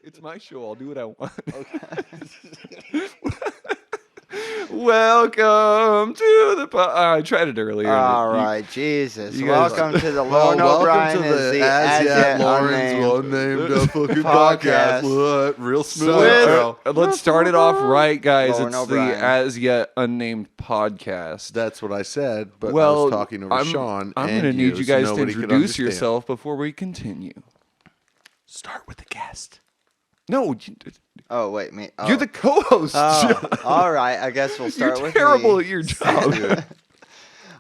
It's my show. I'll do what I want. Okay. Welcome to the I tried it earlier. All right, Jesus. you guys- Welcome to the Well, Lauren welcome O'Brien to is the the As Yet Lauren's unnamed unnamed fucking podcast. podcast. What? Real smooth With- intro. Let's start it off right, guys. Lauren It's O'Brien. the As Yet Unnamed podcast. That's what I said, but I well, was talking over Sean. I'm and going to need you so guys to nobody could introduce understand. yourself before we continue. Start with the guest. No, Oh, wait, me. Oh. you're the co-host. Oh, all right. I guess we'll You're start with terrible me. at your job. This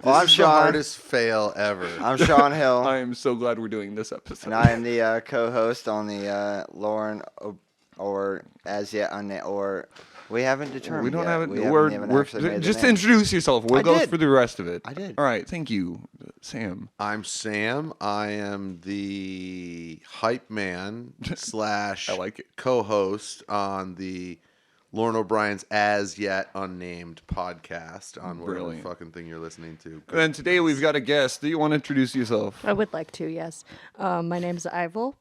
Well, I'm is the Sean. hardest fail ever. I'm Sean Hill, I am so glad we're doing this episode. and I am the co-host on the Lauren or As Yet Unnamed, or we haven't determined we don't yet. have it. We haven't even actually made the Just name. introduce yourself. We'll I go did. for the rest of it. I did. All right. Thank you, Sam. I'm Sam. I am the hype man / I like it. co-host on the Lauren O'Brien's As Yet Unnamed podcast on whatever Brilliant. fucking thing you're listening to. And then today we've got a guest. Do you want to introduce yourself? I would like to, yes. My name's Ivyl.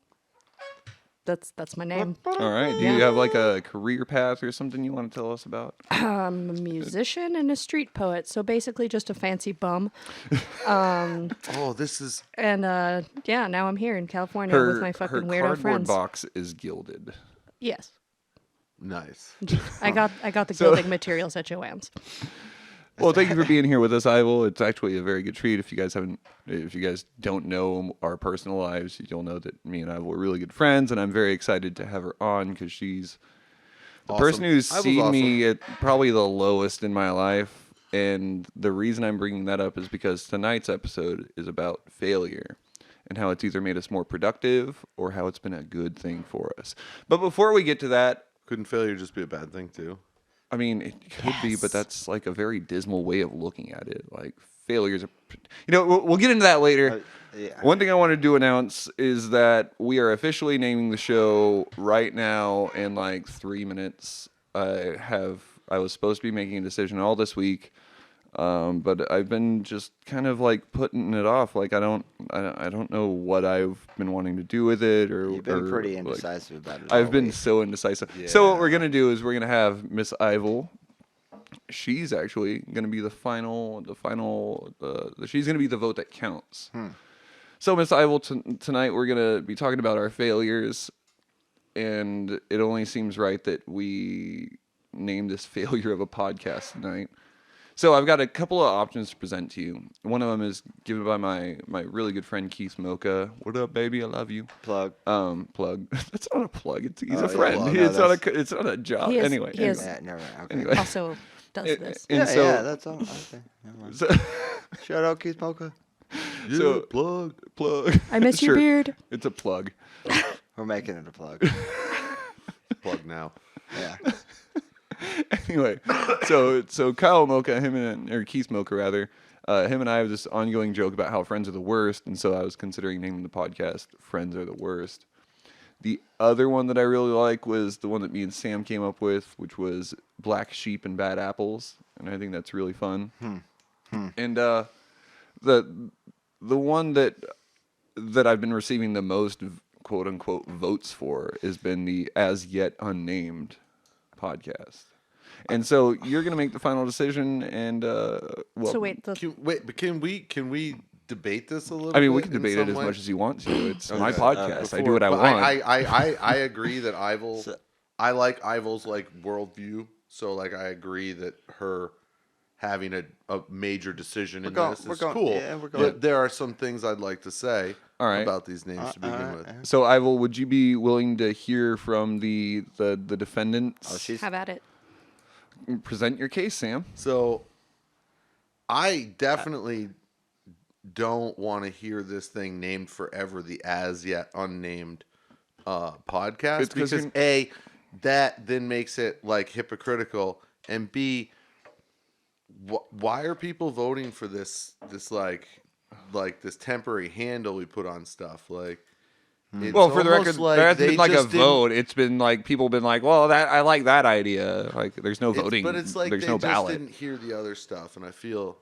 That's my name. All right. Do you have like a career path or something you want to tell us about? I'm a musician and a street poet, so basically just a fancy bum. Oh, this is And yeah, now I'm here in California with my fucking her weirdo cardboard friends. box is gilded. Yes, nice. I got the So- gilding materials at Joann's. Well, thank you for being here with us, Ivyl. It's actually a very good treat. If you guys don't know our personal lives, you'll know that me and Ivyl are really good friends, and I'm very excited to have her on because she's the Awesome. person who's Ivyl's seen me at probably the lowest in my life. And the reason I'm bringing that up is because tonight's episode is about failure and how it's either made us more productive or how it's been a good thing for us. But before we get to that, Couldn't failure just be a bad thing too? I mean, it could be, but that's like a very dismal way of looking at it. Like failures are, we'll get into that later. Yeah. One thing I wanted to announce is that we are officially naming the show right now in like 3 minutes. I was supposed to be making a decision all this week, but I've been just kind of like putting it off. Like I don't know what I've been wanting to do with it, or You've been pretty like, indecisive about it. I've all been week. so indecisive. So what Yeah. we're gonna do is we're gonna have Miss Ivyl. She's actually gonna be she's gonna be the vote that counts. So Miss Ivyl, tonight we're gonna be talking about our failures, and it only seems right that we name this failure of a podcast tonight. So I've got a couple of options to present to you. One of them is given by my really good friend Keith Mocha. What up, baby? I love you. Plug. Plug. That's not a plug. He's Oh, a yeah, friend. well, no, it's not a job. He is- Anyway. he is- Yeah, never mind. Okay. Anyway. Also does this. And Yeah, so, yeah, that's all. Okay, never mind. so Shout out Keith Mocha. So- plug. I miss your Sure. beard. It's a plug. We're making it a plug. Plug now. Yeah. Anyway, so Kyle Mocha, or Keith Mocha rather, him and I have this ongoing joke about how friends are the worst, and so I was considering naming the podcast "Friends Are the Worst." The other one that I really like was the one that me and Sam came up with, which was "Black Sheep and Bad Apples," and I think that's really fun. And the one that I've been receiving the most quote unquote votes for has been the As Yet Unnamed podcast. And so you're gonna make the final decision, and well, So wait, But can we debate this a little? I mean, we bit can in debate it some as way? much as you want to. It's my Okay. podcast. I do what I But want. I agree that Ivyl. So- I like Ivyl's like worldview. So like I agree that her having a major decision in this is cool. Yeah, we're going. But there are some things I'd like to say All right. about these names to begin with. So, Ivyl, would you be willing to hear from the defendants? Oh, she's. have at it. Present your case, Sam. So I definitely don't want to hear this thing named forever the As Yet Unnamed podcast It's 'cause because you're- A, that then makes it like hypocritical, and B, why are people voting for this like this temporary handle we put on stuff like? It's Well, for the almost record, like there hasn't they been like a just didn't- vote. It's been like people been like, well, that I like that idea. Like, there's no voting. But it's like there's they no just ballot. didn't hear the other stuff, and I feel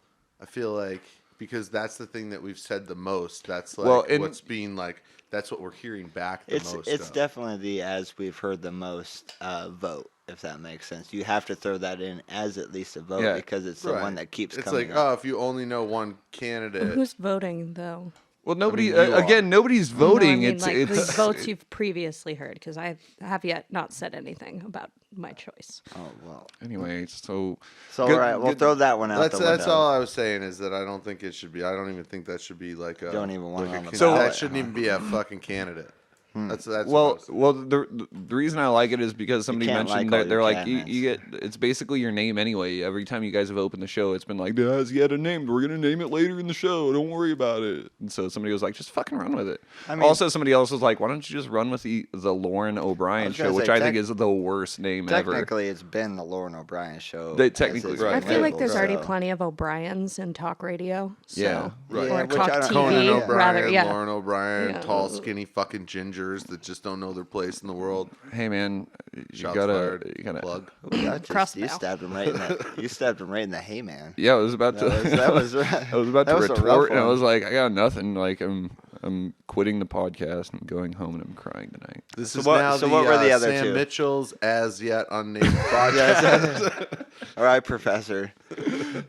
like because that's the thing that we've said the most. That's like Well, and- what's being like That's what we're hearing back the It's most. it's of. definitely the as we've heard the most vote, if that makes sense. You have to throw that in as at least a vote Yeah. because it's the one that keeps It's coming like, up. if you only know one candidate. Who's voting though? Well, nobody. you are. Again, nobody's No, I voting. mean it's like the it's votes you've previously heard, because I have yet not said anything about my choice. Oh well. anyway. So So Good- all right, we'll good- throw that one out That's the that's window. all I was saying is that I don't think it should be. I don't even think that should be like a. Don't even want like it a on the con- ballot, that shouldn't even be a fucking candidate. That's what I well, was- well, the reason I like it is because somebody can't mentioned like all that they're your like you get it's basically your name anyway. Every time you guys have opened the show, it's been like, "Has yet a name. We're gonna name it later in the show. Don't worry about it." And so somebody was like, "Just fucking run with it." I mean- also, somebody else was like, "Why don't you just run with the Lauren I O'Brien was show," gonna which say, I think is the worst name ever. Technically, it's been the Lauren O'Brien show. They as technically- it's Right. I been feel like labeled, there's already so- plenty of O'Briens in talk radio. So, Yeah, right. Yeah, Or which talk I don't- TV, Conan Yeah. O'Brien, rather. Yeah. Lauren O'Brien, Yeah. tall, skinny fucking gingers that just don't know their place in the world. Hey man, you Shots gotta, fired. you gotta. Plug. Ooh, that Cross you bow. stabbed him right in the. You stabbed him right in the hay, man. Yeah, I was about to. That was I was about to that was a rough retort, and I one. was like, I got nothing. Like I'm quitting the podcast and going home, and I'm crying tonight. This So is what- now so the, what were the other Sam two? Mitchell's as yet unnamed podcast. All right, Professor.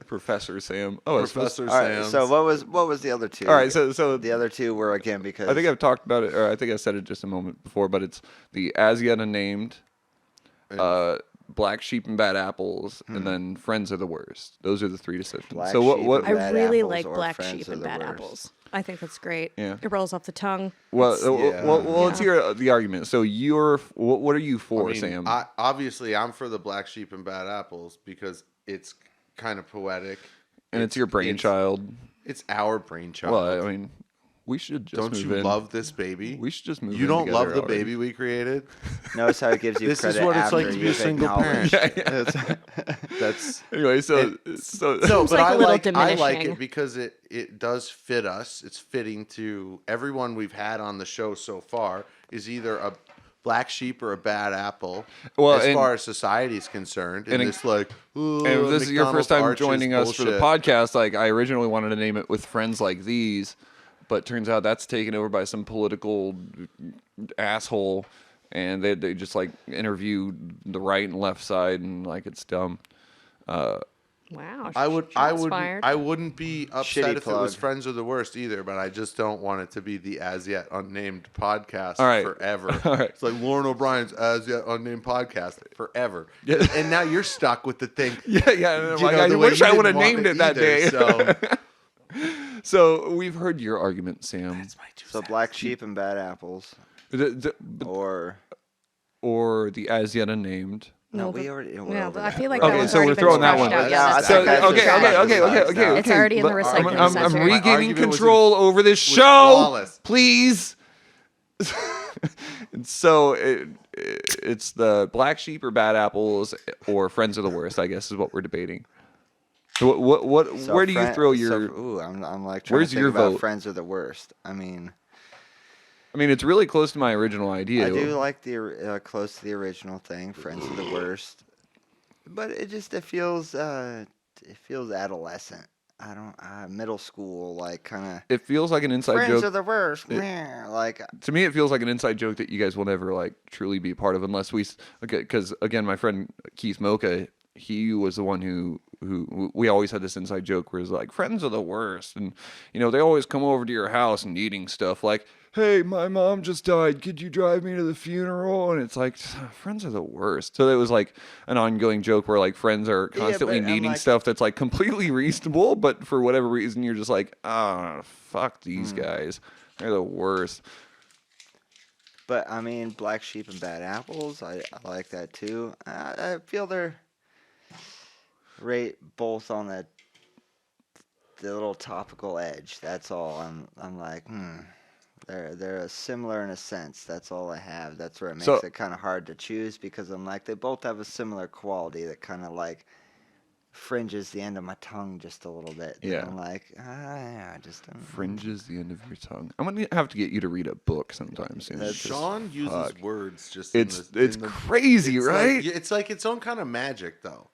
Professor Sam. Oh, it's supposed- Professor All right. Sam's. So what was the other two? All right, so the other two were again because I think I've talked about it, or I think I said it just a moment before, but it's the as yet unnamed, black sheep and bad apples, and then friends are the worst. Those are the three decisions. Black so what? sheep What? and I Bad really apples like or black friends sheep are and the bad worst. apples. I think that's great. Yeah. It rolls off the tongue. Well, Yeah. well, let's hear the argument. So what are you for, I mean, Sam? obviously, I'm for the black sheep and bad apples because it's kind of poetic. and it's your brainchild. It's our brainchild. Well, I mean, we should just don't move you in. love this baby? We should just move. You in don't love together the already. baby we created. notice how it gives you This is credit what it's after like to be a you've single acknowledged. parent. That's Anyway, so No, Seems but like a I little like diminishing. it because it does fit us. It's fitting to everyone we've had on the show so far is either a black sheep or a bad apple. Well, as and- far as society is concerned, and and it's like, and if this is your first time joining us for the podcast, like I originally wanted to name it with friends like these, but turns out that's taken over by some political asshole, and they just like interview the right and left side, and like it's dumb. Wow. I shots fired. wouldn't be upset Shitty if it was plug. friends are the worst either, but I just don't want it to be the as yet unnamed podcast All right. forever. All right. It's like Lauren O'Brien's as yet unnamed podcast forever. Yeah. And now you're stuck with the thing. Yeah, yeah. And I'm You like, know, I the way wish you I would didn't have want named it that either, day. So So we've heard your argument, Sam. So black sheep and bad apples, or or the as yet unnamed. no, No, we the- already. we're Yeah, over I that. feel like We're that Okay, one's so already we're been throwing that scratched one. out. Yeah, I that's think So that's okay, just okay, trash. okay, okay, okay. It's already in the But recycling I'm center. My regaining argument was control over this show. flawless. Please. So it's the black sheep or bad apples or friends are the worst. I guess is what we're debating. So what So where do you friend- throw so- your? ooh, I'm like trying where's to think your about vote? friends are the worst. I mean, I mean, it's really close to my original idea. I do like the close to the original thing. Friends are the worst, but it feels adolescent. I don't middle school like kind of. It feels like an inside Friends joke. are the worst. Meh, like To me, it feels like an inside joke that you guys will never like truly be a part of unless we. Okay, because again, my friend Keith Mocha, he was the one who we always had this inside joke where it's like friends are the worst, and you know they always come over to your house and eating stuff like, hey, my mom just died. Could you drive me to the funeral? And it's like friends are the worst. So it was like an ongoing joke where like friends are constantly but I'm needing like- stuff that's like completely reasonable, but for whatever reason you're just like, fuck Hmm. these guys. They're the worst. But I mean, black sheep and bad apples. I like that too. I feel they're right both on the little topical edge. That's all. I'm like, they're similar in a sense. That's all I have. That's where it makes So- it kind of hard to choose because I'm like they both have a similar quality that kind of like fringes the end of my tongue just a little bit. And Yeah. I'm like, I just don't. Fringes the end of your tongue. I'm gonna have to get you to read a book sometime soon. That's- because Sean uses fuck. words just. It's in the, crazy, it's right? Like, it's like its own kind of magic, though.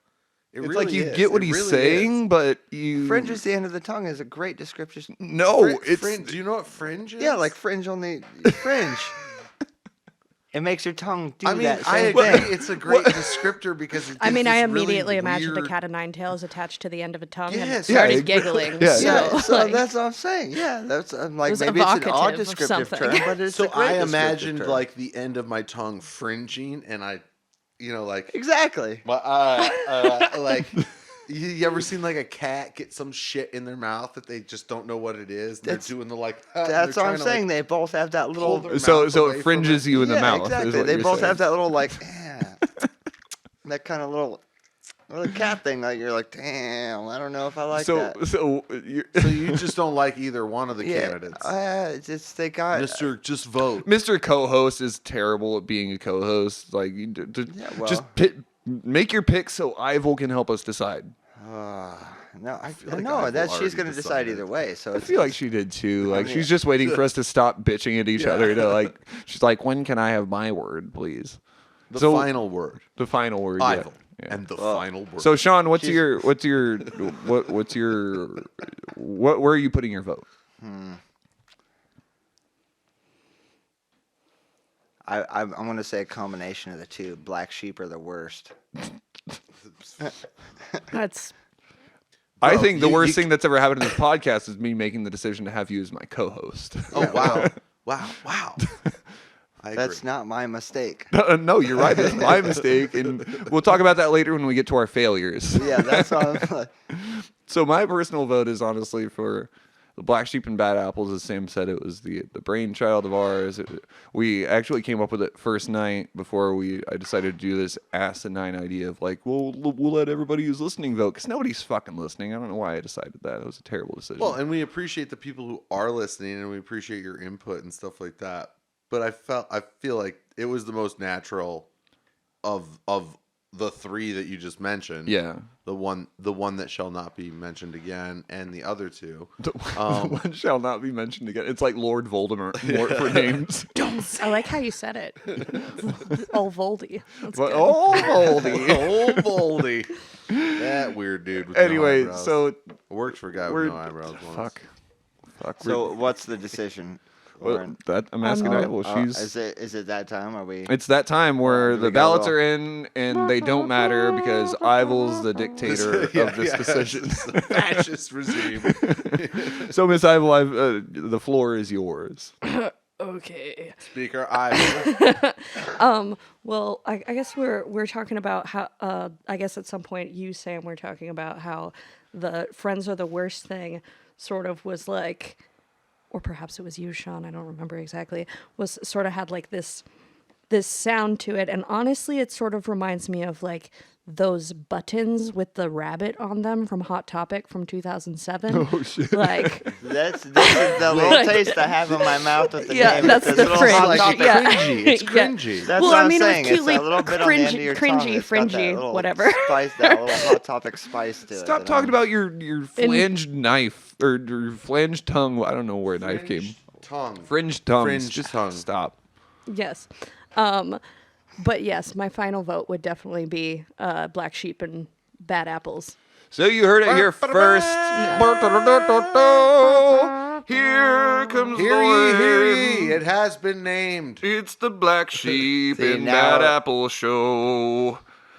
It's like you get what he's saying, but you Fringe is the end of the tongue is a great description. no, it's fringe. Do you know what fringe is? Yeah, like fringe on the fringe. It makes your tongue do I mean, that I same agree. thing. It's a great descriptor because it I mean, gives I this really immediately imagined a weird- cat of nine tails attached to the end of a tongue and Yes. started Yeah, giggling. yeah. So, Yeah, so like, that's what I'm saying. Yeah, that's like was maybe it's an odd evocative of descriptive something. term, but it's So a great I descriptive imagined term. like the end of my tongue fringing, and I, like, exactly. like. You ever seen like a cat get some shit in their mouth that they just don't know what it is? And That's- they're doing the like. That's what I'm saying. They both have that little. their so mouth so away it from fringes it. you in the yeah, mouth. exactly. Is what They you're both saying. have that little like, that kind of little cat thing. Like you're like, damn, I don't know if I like that. So you're, So you just don't like either one of the candidates, it's just they got Mister. Just vote. Mr. Co-host is terrible at being a co-host. Like, well. just make your pick so Ivyl can help us decide. No, I feel like no, I've that she's already gonna decide decided. either way. So I it's, feel like she did too. Like, mean- she's just waiting for us to stop bitching at each other. To like, she's like, when can I have my word, please? The So- final word. The final word. Yeah. Ivyl. Yeah. And the final word. So Sean, what's She's- your where are you putting your vote? I'm gonna say a combination of the two. Black sheep are the worst. that's I Bro, think the you- worst you- thing that's ever happened in this podcast is me making the decision to have you as my co-host. oh wow, wow. I agree. That's not my mistake. No, you're right. That's my mistake, and we'll talk about that later when we get to our failures. Yeah, that's all. I'm like, So my personal vote is honestly for the Black Sheep and Bad Apples. As Sam said, it was the brainchild of ours. We actually came up with it first night before I decided to do this asinine idea of like, we'll let everybody who's listening vote because nobody's fucking listening. I don't know why I decided that. It was a terrible decision. Well, and we appreciate the people who are listening, and we appreciate your input and stuff like that. But I feel like it was the most natural of the three that you just mentioned. yeah. The one that shall not be mentioned again, and the other two. The one shall not be mentioned again. It's like Lord Voldemort for names. I like how you said it. Oh, Voldy. That's But good. oh, Voldy. Old Boldy. That weird dude with no Anyway, eyebrows. so worked for a guy we're with no eyebrows once. fuck. so what's the decision? Well, Lauren? that I'm asking Ivyl. She's is it that time? Are we? It's that time where do we the go ballots well? are in and they don't matter because Ivyl's the dictator of this decision. It's a fascist regime. So, Miss Ivyl, the floor is yours. Okay. Speaker Ivyl. Well, I guess we're talking about how. I guess at some point you, Sam, were talking about how the friends are the worst thing. Sort of was like, or perhaps it was you, Sean. I don't remember exactly. Was sort of had like this sound to it, and honestly, it sort of reminds me of like those buttons with the rabbit on them from Hot Topic from 2007. Oh, shit. Like, This is the little taste I have in my mouth with the Yeah, name. that's This the little fringe. Hot like Topic. Yeah. cringy. It's Yeah. cringy. That's Well, what I I'm mean, it was saying. cutely It's a little bit on the end of your tongue. cringy, It's got that fringy, little whatever. Spice, that little Hot Topic spice to it. Stop that talking I'm- about your flanged knife or your flanged tongue. I don't know where a knife came. Tongue. Fringed tongue. Fringed Just tongue. stop. Yes. But yes, my final vote would definitely be Black Sheep and Bad Apples. So you heard it here first. Here comes Hear ye, hear ye. It has been named. It's the Black Sheep See, and now- Bad Apple Show.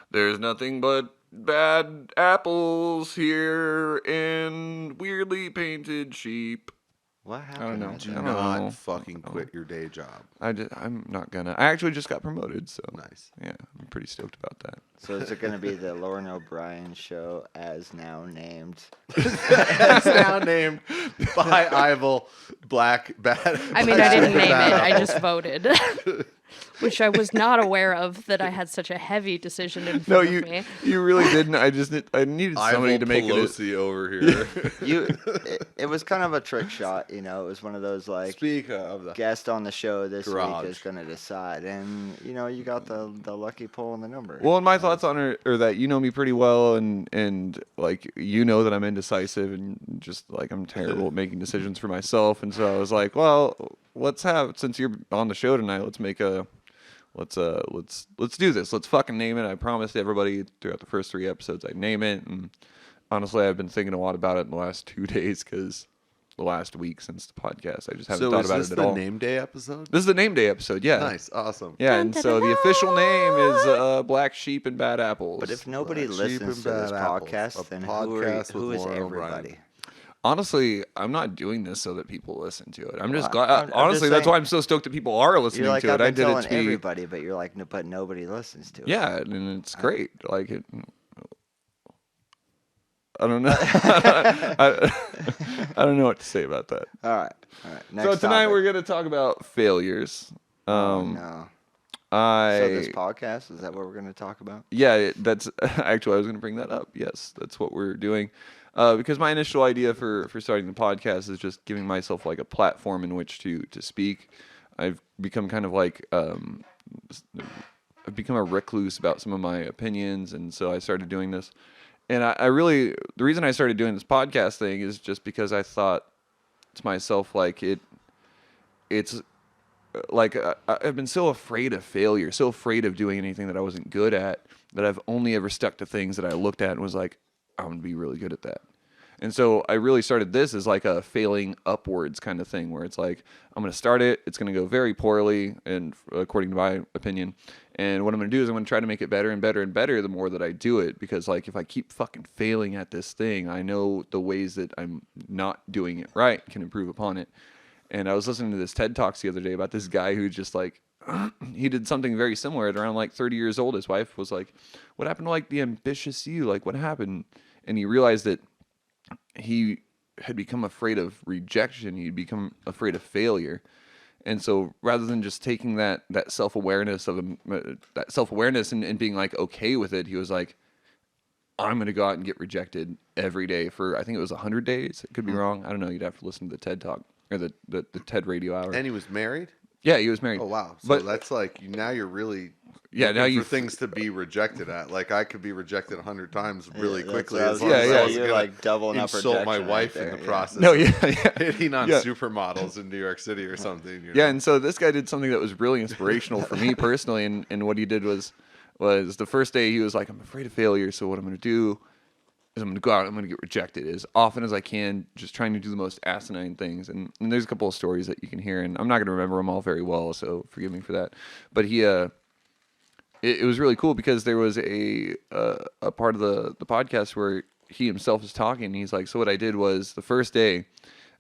There's nothing but bad apples here and weirdly painted sheep. What I don't happened? know. right Do there? not know. fucking quit your day job. I'm not gonna. I actually just got promoted, so Nice. yeah, I'm pretty stoked about that. So is it going to be the Lauren O'Brien show as now named? It's now named by Ivyl Black Bad. I mean, I didn't name it. Bad I Apple. just voted. Which I was not aware of that I had such a heavy decision in front No, of you me. you really didn't. I needed somebody Ivyl to make it. Pelosi over here. It was kind of a trick shot, you know. It was one of those like Speak of the guest on the show this Garage. week is going to decide, and you know you got the lucky pull on the number. Well, and my thoughts on it are that you know me pretty well, and like you know that I'm indecisive and just like I'm terrible at making decisions for myself, and so I was like, well, since you're on the show tonight, let's make a let's do this. Let's fucking name it. I promised everybody throughout the first 3 episodes I'd name it, and honestly, I've been thinking a lot about it in the last 2 days because the last week since the podcast, I just haven't So thought is about this it at the all. name day episode? This is the name day episode, yeah. Nice, awesome. Yeah, and so the official name is Black Sheep and Bad Apples. But if nobody Black Sheep listens and to this Bad Apples, podcast, a then podcast who with is Lauren O'Brien. everybody? Honestly, I'm not doing this so that people listen to it. I'm just Well, glad. I'm just honestly, that's saying- why I'm so stoked that people are listening You're like, to I've it. I been did it telling to be, everybody, but you're like, but nobody listens to it. yeah, and it's great. Like it. I don't know. I don't know what to say about that. All right. Next So tonight topic. we're gonna talk about failures. Oh, no. I So this podcast, is that what we're going to talk about? Yeah, that's actually I was going to bring that up. Yes, that's what we're doing. Because my initial idea for starting the podcast is just giving myself like a platform in which to speak. I've become kind of like I've become a recluse about some of my opinions, and so I started doing this. And I really the reason I started doing this podcast thing is just because I thought to myself like it's like I've been so afraid of failure, so afraid of doing anything that I wasn't good at, that I've only ever stuck to things that I looked at and was like, I'm going to be really good at that. And so I really started this as like a failing upwards kind of thing where it's like, I'm going to start it. It's going to go very poorly, and according to my opinion. And what I'm going to do is I'm going to try to make it better and better and better the more that I do it. Because like if I keep fucking failing at this thing, I know the ways that I'm not doing it right can improve upon it. And I was listening to this TED Talks the other day about this guy who just like, he did something very similar at around like 30 years old. His wife was like, what happened to like the ambitious you? Like what happened? And he realized that he had become afraid of rejection. He'd become afraid of failure. And so rather than just taking that self-awareness of that self-awareness and being like okay with it, he was like, I'm going to go out and get rejected every day for, I think it was 100 days. It could be wrong. I don't know. You'd have to listen to the TED Talk or the TED radio hour. And he was married? Yeah, he was married. Oh, wow. So But that's like, now you're really Yeah, now looking you for things to be rejected at. Like, I could be rejected 100 times really that's quickly. what I As was long gonna as say. I was You're, gonna like, doubling up insult my rejection wife right in the there, yeah. process. No, of yeah. hitting on Yeah. supermodels in New York City or something. You know? Yeah, and so this guy did something that was really inspirational for me personally, and what he did was the first day he was like, I'm afraid of failure, so what I'm going to do is I'm going to go out and I'm going to get rejected as often as I can, just trying to do the most asinine things. And there's a couple of stories that you can hear, and I'm not going to remember them all very well, so forgive me for that. But he, it was really cool because there was a part of the podcast where he himself was talking, and he's like, so what I did was the first day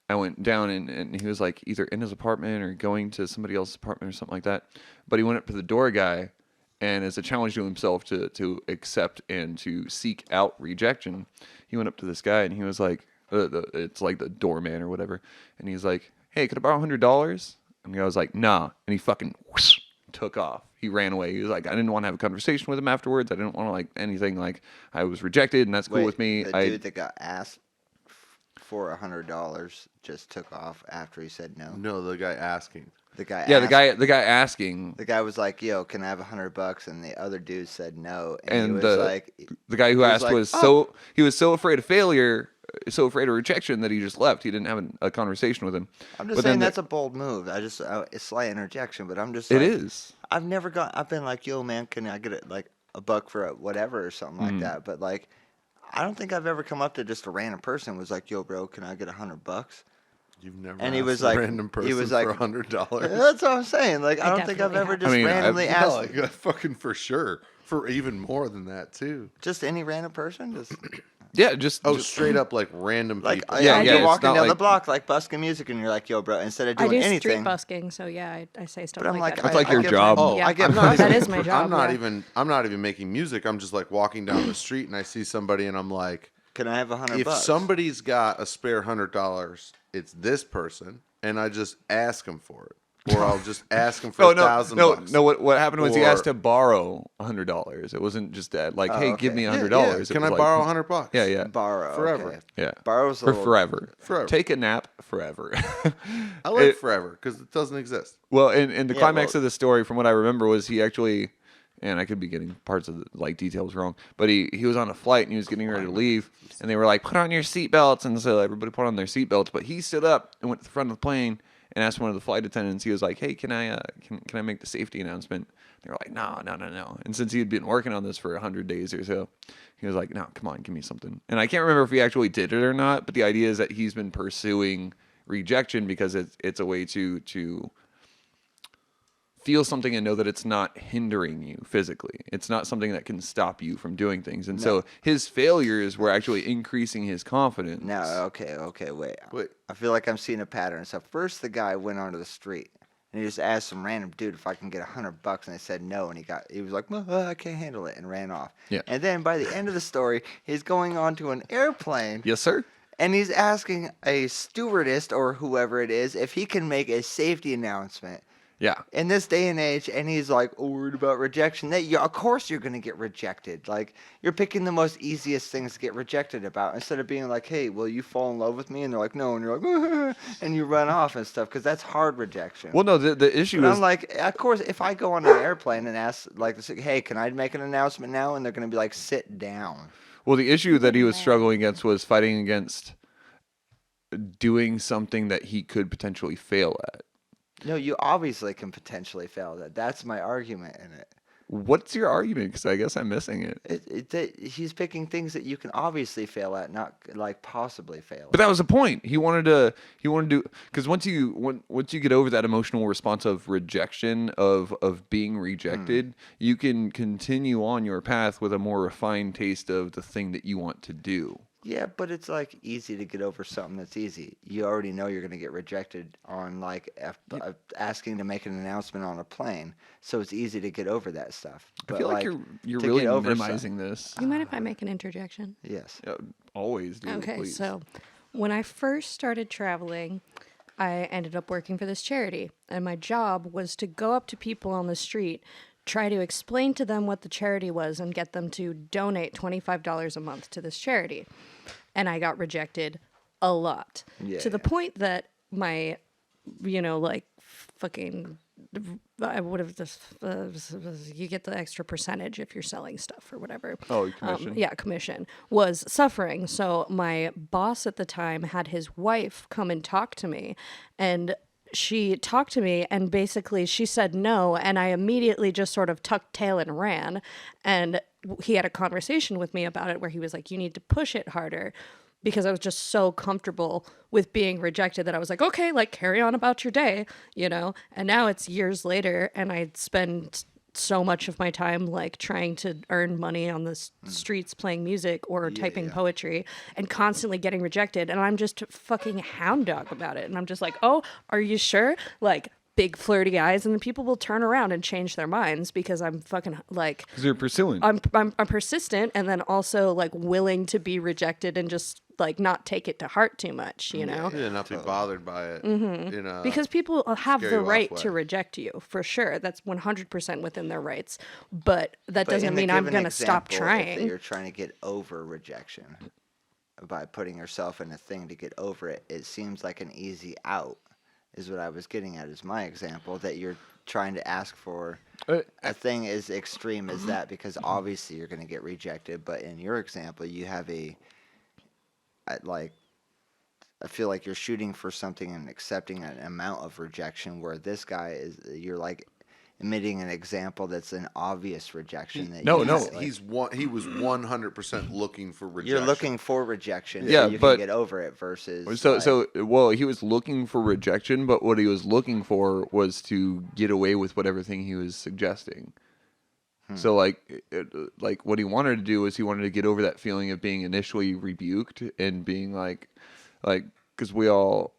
I went down and he was like either in his apartment or going to somebody else's apartment or something like that. But he went up to the door guy, and as a challenge to himself to accept and to seek out rejection, he went up to this guy and he was like, it's like the doorman or whatever. And he's like, hey, could I borrow $100? And the guy was like, nah. And he fucking whoosh, took off. He ran away. He was like, I didn't want to have a conversation with him afterwards. I didn't want to like anything. Like I was rejected and that's cool Wait, with me. The dude that got asked for $100 just took off after he said no. No, the guy asking. The guy Yeah, asked, the guy asking, The guy was like, "Yo, can I have $100?" And the other dude said no. And he and was the like, guy who he was asked like, was "Oh." he was so afraid of failure, so afraid of rejection that he just left. He didn't have a conversation with him. I'm just But saying then that's a bold move. It's slight interjection, but I'm just it like, is. I've been like, "Yo, man, can I get it like a buck for a whatever or something Mm-hmm. like that?" But like, I don't think I've ever come up to just a random person and was like, "Yo, bro, can I get $100?" You've never And he asked was a like- random he person was for like- $100. That's what I'm saying. Like, I I don't think I've definitely ever have. just I mean, randomly Yeah, asked like fucking for sure. For even more than that too. just any random person. Just Yeah, just Straight up like random like, people. Yeah, you're it's walking not down the like- block like busking music, and you're like, "Yo, bro," instead of I doing do anything. street busking, so yeah, I say stuff But I'm like, that. That's like your give job. my- Oh, Yeah. I get I'm not my- That even- is my job, I'm not yeah. even. I'm not even making music. I'm just like walking down the street and I see somebody and I'm like, Can I have $100? if somebody's got a spare $100, it's this person, and I just ask them for it, or I'll just ask them for no, $1,000. no. What happened was he Or- asked to borrow $100. It wasn't just that. Like, hey, give okay. me Yeah, $100. yeah. Can I borrow $100? Yeah, yeah, borrow Forever. Okay. yeah. Borrow's a For little- forever. Forever. Take a nap forever. I like It- forever because it doesn't exist. Well, and the Yeah, climax well- of the story, from what I remember, was he actually, and I could be getting parts of the like details wrong, but he was on a flight and he was getting ready to leave, and they were like, "Put on your seatbelts," and so everybody put on their seatbelts, but he stood up and went to the front of the plane and asked one of the flight attendants. He was like, "Hey, can I make the safety announcement?" You're like, no, no, no, no. And since he had been working on this for 100 days or so, he was like, no, come on, give me something. And I can't remember if he actually did it or not, but the idea is that he's been pursuing rejection because it's a way to feel something and know that it's not hindering you physically. It's not something that can stop you from doing things. And so his failures were actually increasing his confidence. No, okay, wait. Wait. I feel like I'm seeing a pattern. So first the guy went onto the street and he just asked some random dude if I can get $100, and they said no, and he was like, I can't handle it, and ran off. Yeah. And then by the end of the story, he's going onto an airplane. Yes, sir. And he's asking a stewardess or whoever it is if he can make a safety announcement. Yeah. In this day and age, and he's like worried about rejection. Of course you're gonna get rejected. Like, you're picking the most easiest things to get rejected about instead of being like, "Hey, will you fall in love with me?" And they're like, "No," and you're like, and you run off and stuff because that's hard rejection. Well, no, the issue But is I'm like, of course, if I go on an airplane and ask, like, "Hey, can I make an announcement now?" and they're gonna be like, "Sit down." well, the issue that he was struggling against was fighting against doing something that he could potentially fail at. No, you obviously can potentially fail that. That's my argument in it. What's your argument? Because I guess I'm missing it. He's picking things that you can obviously fail at, not like possibly fail But at. that was the point. He wanted to because once you get over that emotional response of rejection of being rejected, you can continue on your path with a more refined taste of the thing that you want to do. Yeah, but it's like easy to get over something that's easy. You already know you're going to get rejected on like asking to make an announcement on a plane, so it's easy to get over that stuff. But I feel like you're to really get over minimizing this. You mind if I make an interjection? Yes. Always do. Okay, please. so when I first started traveling, I ended up working for this charity, and my job was to go up to people on the street, try to explain to them what the charity was, and get them to donate $25 a month to this charity. And I got rejected a lot, to the point that my, fucking, I would have just, you get the extra percentage if you're selling stuff or whatever. Oh, commission. Yeah, commission was suffering. So my boss at the time had his wife come and talk to me, and she talked to me, and basically she said no, and I immediately just sort of tucked tail and ran. And he had a conversation with me about it where he was like, you need to push it harder, because I was just so comfortable with being rejected that I was like, okay, like, carry on about your day, And now it's years later, and I spend so much of my time like trying to earn money on the streets playing music or typing poetry, and constantly getting rejected, and I'm just fucking hound dog about it. And I'm just like, oh, are you sure? Like, big flirty eyes, and then people will turn around and change their minds because I'm fucking like, Because you're pursuing. I'm persistent, and then also like willing to be rejected and just like not take it to heart too much, Yeah, not be bothered by it. because people have scare the you off right way. to reject you, for sure. That's 100% within their rights, but that But doesn't in the mean I'm given gonna stop example, if trying. you're trying to get over rejection by putting yourself in a thing to get over it, it seems like an easy out. Is what I was getting at. Is my example that you're trying to ask for a thing as extreme as that, because obviously you're going to get rejected. But in your example, you have I feel like you're shooting for something and accepting an amount of rejection, where this guy you're like emitting an example that's an obvious rejection. That No, you no. can't, like, He was 100% looking for rejection. you're looking for rejection, Yeah, so you but- can get over it versus Well, he was looking for rejection, but what he was looking for was to get away with whatever thing he was suggesting. So, like what he wanted to do was he wanted to get over that feeling of being initially rebuked and being because we all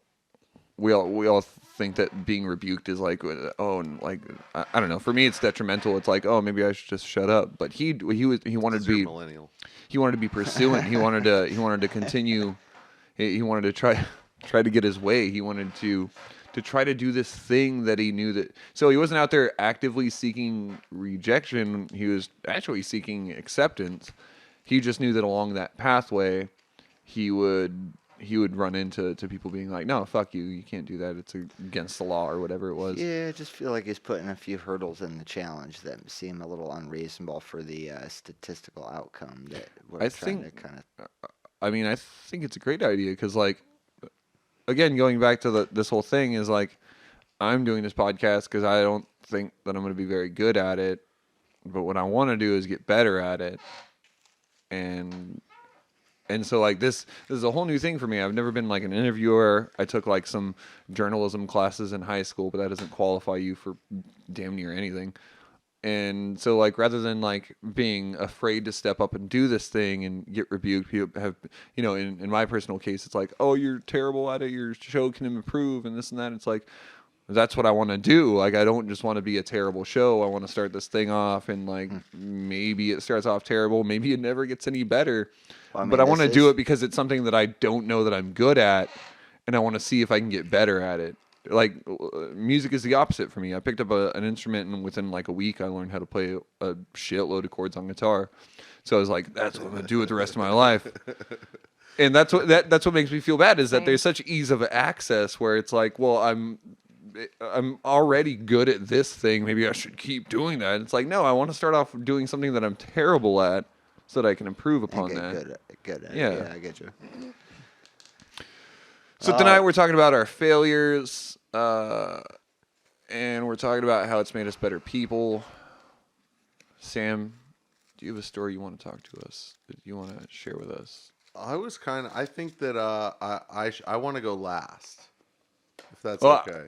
think that being rebuked is like, oh, and like I don't know. For me, it's detrimental. It's like, oh, maybe I should just shut up. But he wanted to You're be millennial. he wanted to be pursuant. He wanted to continue. He wanted to try to get his way. He wanted to try to do this thing that he knew that. So he wasn't out there actively seeking rejection. He was actually seeking acceptance. He just knew that along that pathway, he would run into people being like, no, fuck you. You can't do that. It's against the law or whatever it was. Yeah, I just feel like he's putting a few hurdles in the challenge that seem a little unreasonable for the statistical outcome that we're I trying think- to kind of. I mean, I think it's a great idea because, like, again, going back to this whole thing is like, I'm doing this podcast because I don't think that I'm going to be very good at it. But what I want to do is get better at it. And so like this is a whole new thing for me. I've never been like an interviewer. I took like some journalism classes in high school, but that doesn't qualify you for damn near anything. And so like rather than like being afraid to step up and do this thing and get rebuked, people have, in my personal case, it's like, oh, you're terrible at it. Your show can improve and this and that. It's like, that's what I want to do. Like, I don't just want to be a terrible show. I want to start this thing off and like maybe it starts off terrible. Maybe it never gets any better. Well, but I want to this do is- it because it's something that I don't know that I'm good at, and I want to see if I can get better at it. Like, music is the opposite for me. I picked up an instrument, and within like a week, I learned how to play a shitload of chords on guitar. So I was like, that's what I'm gonna do with the rest of my life. And that's what makes me feel bad is that Same. there's such ease of access where it's like, well, I'm already good at this thing. Maybe I should keep doing that. It's like, no, I want to start off doing something that I'm terrible at so that I can improve and upon get that. good at Yeah. it. Yeah, I get you. So tonight we're talking about our failures, and we're talking about how it's made us better people. Sam, do you have a story you want to talk to us that you want to share with us? I think that I want to go last, if that's Well, okay.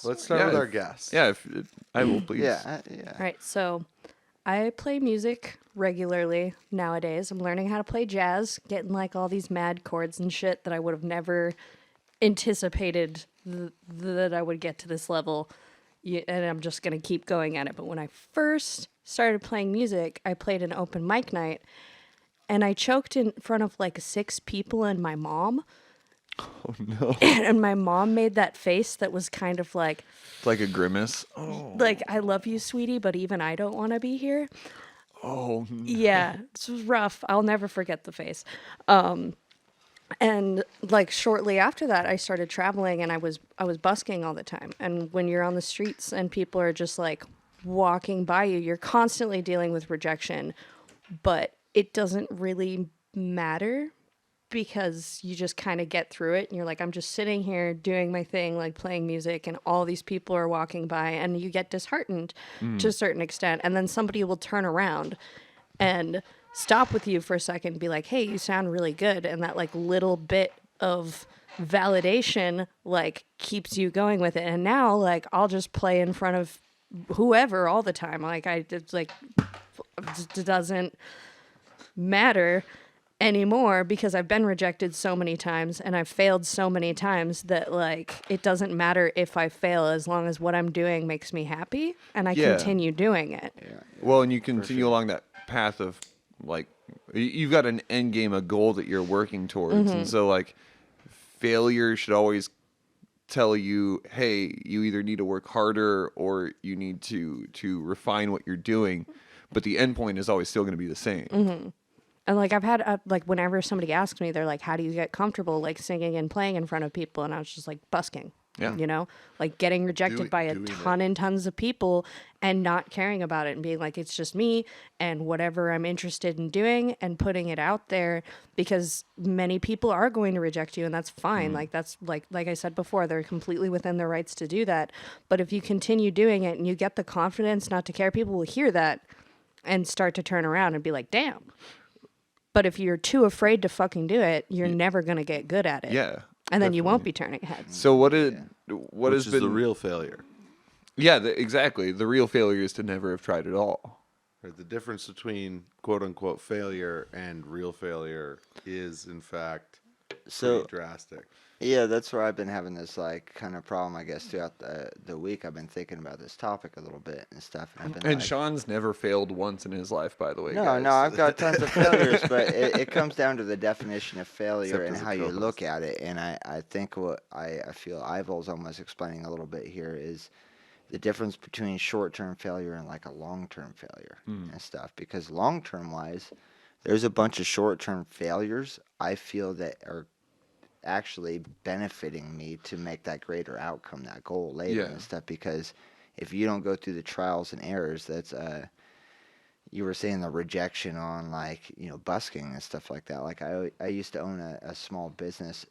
Let's start yeah, with our if- guests. Yeah, if I will, please. Yeah, yeah. All right, so I play music regularly nowadays. I'm learning how to play jazz, getting like all these mad chords and shit that I would have never anticipated that I would get to this level. And I'm just going to keep going at it. But when I first started playing music, I played an open mic night and I choked in front of like 6 people and my mom. Oh no, And my mom made that face that was kind of like, it's like a grimace. Oh, like, I love you, sweetie, but even I don't want to be here. oh, Yeah, this was rough. I'll never forget the face. And like shortly after that, I started traveling, and I was busking all the time. And when you're on the streets and people are just like walking by you, you're constantly dealing with rejection, but it doesn't really matter because you just kind of get through it and you're like, I'm just sitting here doing my thing, like playing music, and all these people are walking by, and you get disheartened to a certain extent. And then somebody will turn around and stop with you for a second and be like, hey, you sound really good. And that like little bit of validation like keeps you going with it. And now like I'll just play in front of whoever all the time. Like it's like it doesn't matter anymore because I've been rejected so many times and I've failed so many times that like it doesn't matter if I fail as long as what I'm doing makes me happy and I Yeah. continue doing it. Well, and you continue along that path of like you've got an end game, a goal that you're working towards, and so like failure should always tell you, hey, you either need to work harder or you need to refine what you're doing, but the end point is always still going to be the same. And like I've had like whenever somebody asks me, they're like, "How do you get comfortable like singing and playing in front of people?" And I was just like busking, Yeah. you know, like getting rejected by a doing ton and tons of people and not caring about it and being like, it's just me and whatever I'm interested in doing and putting it out there because many people are going to reject you and that's fine. Like that's like I said before, they're completely within their rights to do that. But if you continue doing it and you get the confidence not to care, people will hear that and start to turn around and be like, damn. But if you're too afraid to fucking do it, you're never going to get good at it. Yeah. And then you won't be turning heads. So what Which has is been the real failure. Yeah, exactly. The real failure is to never have tried at all. Right? The difference between quote unquote failure and real failure is in fact So pretty drastic. yeah, that's where I've been having this like kind of problem. I guess throughout the week, I've been thinking about this topic a little bit and stuff. And I've been And like, Sean's never failed once in his life, by the way. no, guys. no, I've got tons of failures, but it comes down to the definition of failure Except and as a how you co-host. look at it. And I think what I feel Ivyl's almost explaining a little bit here is the difference between short-term failure and like a long-term failure and stuff. Because long-term wise, there's a bunch of short-term failures I feel that are actually benefiting me to make that greater outcome, that goal later Yeah. and stuff. Because if you don't go through the trials and errors, that's you were saying the rejection on like busking and stuff like that. Like I used to own a small business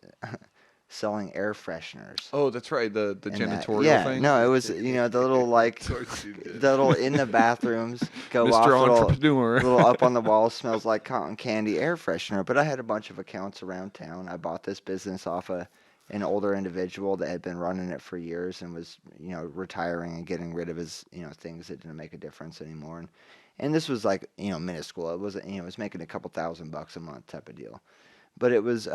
selling air fresheners. Oh, that's right. The And janitorial thing. no, it was the little like Sorts you did. the little in the bathrooms go off Mr. little Entrepreneur. up on the wall, smells like cotton candy air freshener. But I had a bunch of accounts around town. I bought this business off an older individual that had been running it for years and was retiring and getting rid of his things that didn't make a difference anymore. And this was like minuscule. It wasn't it was making a couple $1,000 a month type of deal. But it was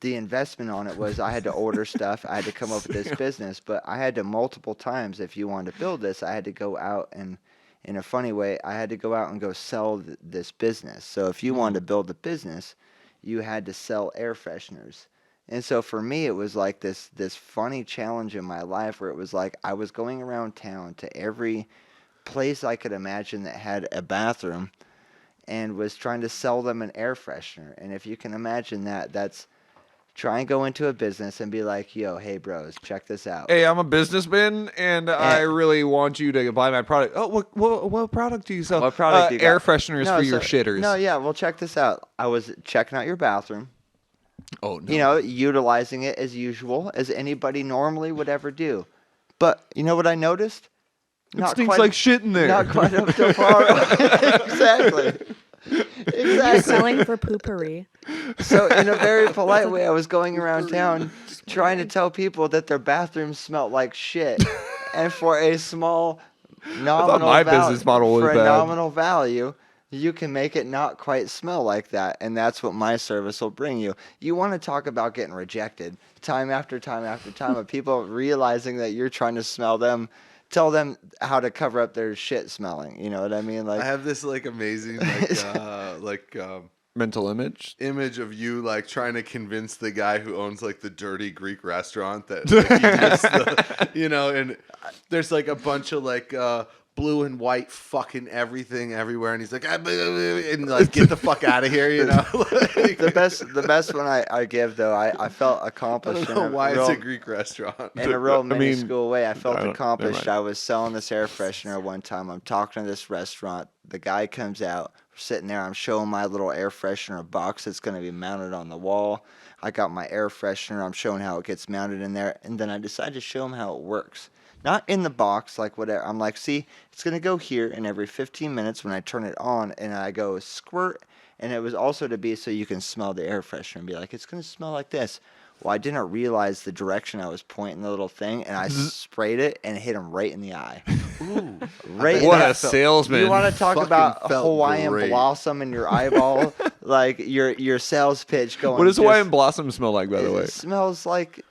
the investment on it was I had to order stuff. I had to come up with this business, but I had to multiple times, if you wanted to build this, I had to go out and, in a funny way, I had to go out and go sell this business. So if you wanted to build a business, you had to sell air fresheners. And so for me, it was like this funny challenge in my life where it was like I was going around town to every place I could imagine that had a bathroom and was trying to sell them an air freshener. And if you can imagine that, that's try and go into a business and be like, yo, hey, bros, check this out. Hey, I'm a businessman, and I really want you to buy my product. Oh, what product do you sell? What product do you got? Air fresheners No, for your so- shitters. No, yeah, well, check this out. I was checking out your bathroom, Oh, no. utilizing it as usual, as anybody normally would ever do. But you know what I noticed? It stinks like shit in there. Not quite up to par. Exactly. You're Exactly. selling for poopery. So in a very polite way, I was going around town trying to tell people that their bathrooms smelled like shit, and for a small nominal my val- business model was for a bad. nominal value, you can make it not quite smell like that, and that's what my service will bring you. You want to talk about getting rejected time after time after time of people realizing that you're trying to smell them. Tell them how to cover up their shit smelling. You know what I mean? I Like, have this like amazing Mental image. image of you like trying to convince the guy who owns like the dirty Greek restaurant that like, he just and there's like a bunch of like blue and white fucking everything everywhere, and he's like, and like get the fuck out of here, Like, the best one I give though, I felt I accomplished don't know in why real, it's a Greek restaurant. in a real mean, minuscule way. I felt I don't- never accomplished. mind. I was selling this air freshener one time. I'm talking to this restaurant. The guy comes out, we're sitting there. I'm showing my little air freshener box that's going to be mounted on the wall. I got my air freshener. I'm showing how it gets mounted in there, and then I decided to show him how it works. Not in the box, like whatever. I'm like, see, it's going to go here, and every 15 minutes when I turn it on and I go squirt, and it was also to be so you can smell the air freshener and be like, it's going to smell like this. Well, I didn't realize the direction I was pointing the little thing, and I sprayed it and it hit him right in the eye. Ooh, Right in What the- a salesman. You want to talk Fucking about felt Hawaiian great. blossom in your eyeball? Like your sales pitch going. What does just- Hawaiian Blossom smell like, by the way? It smells like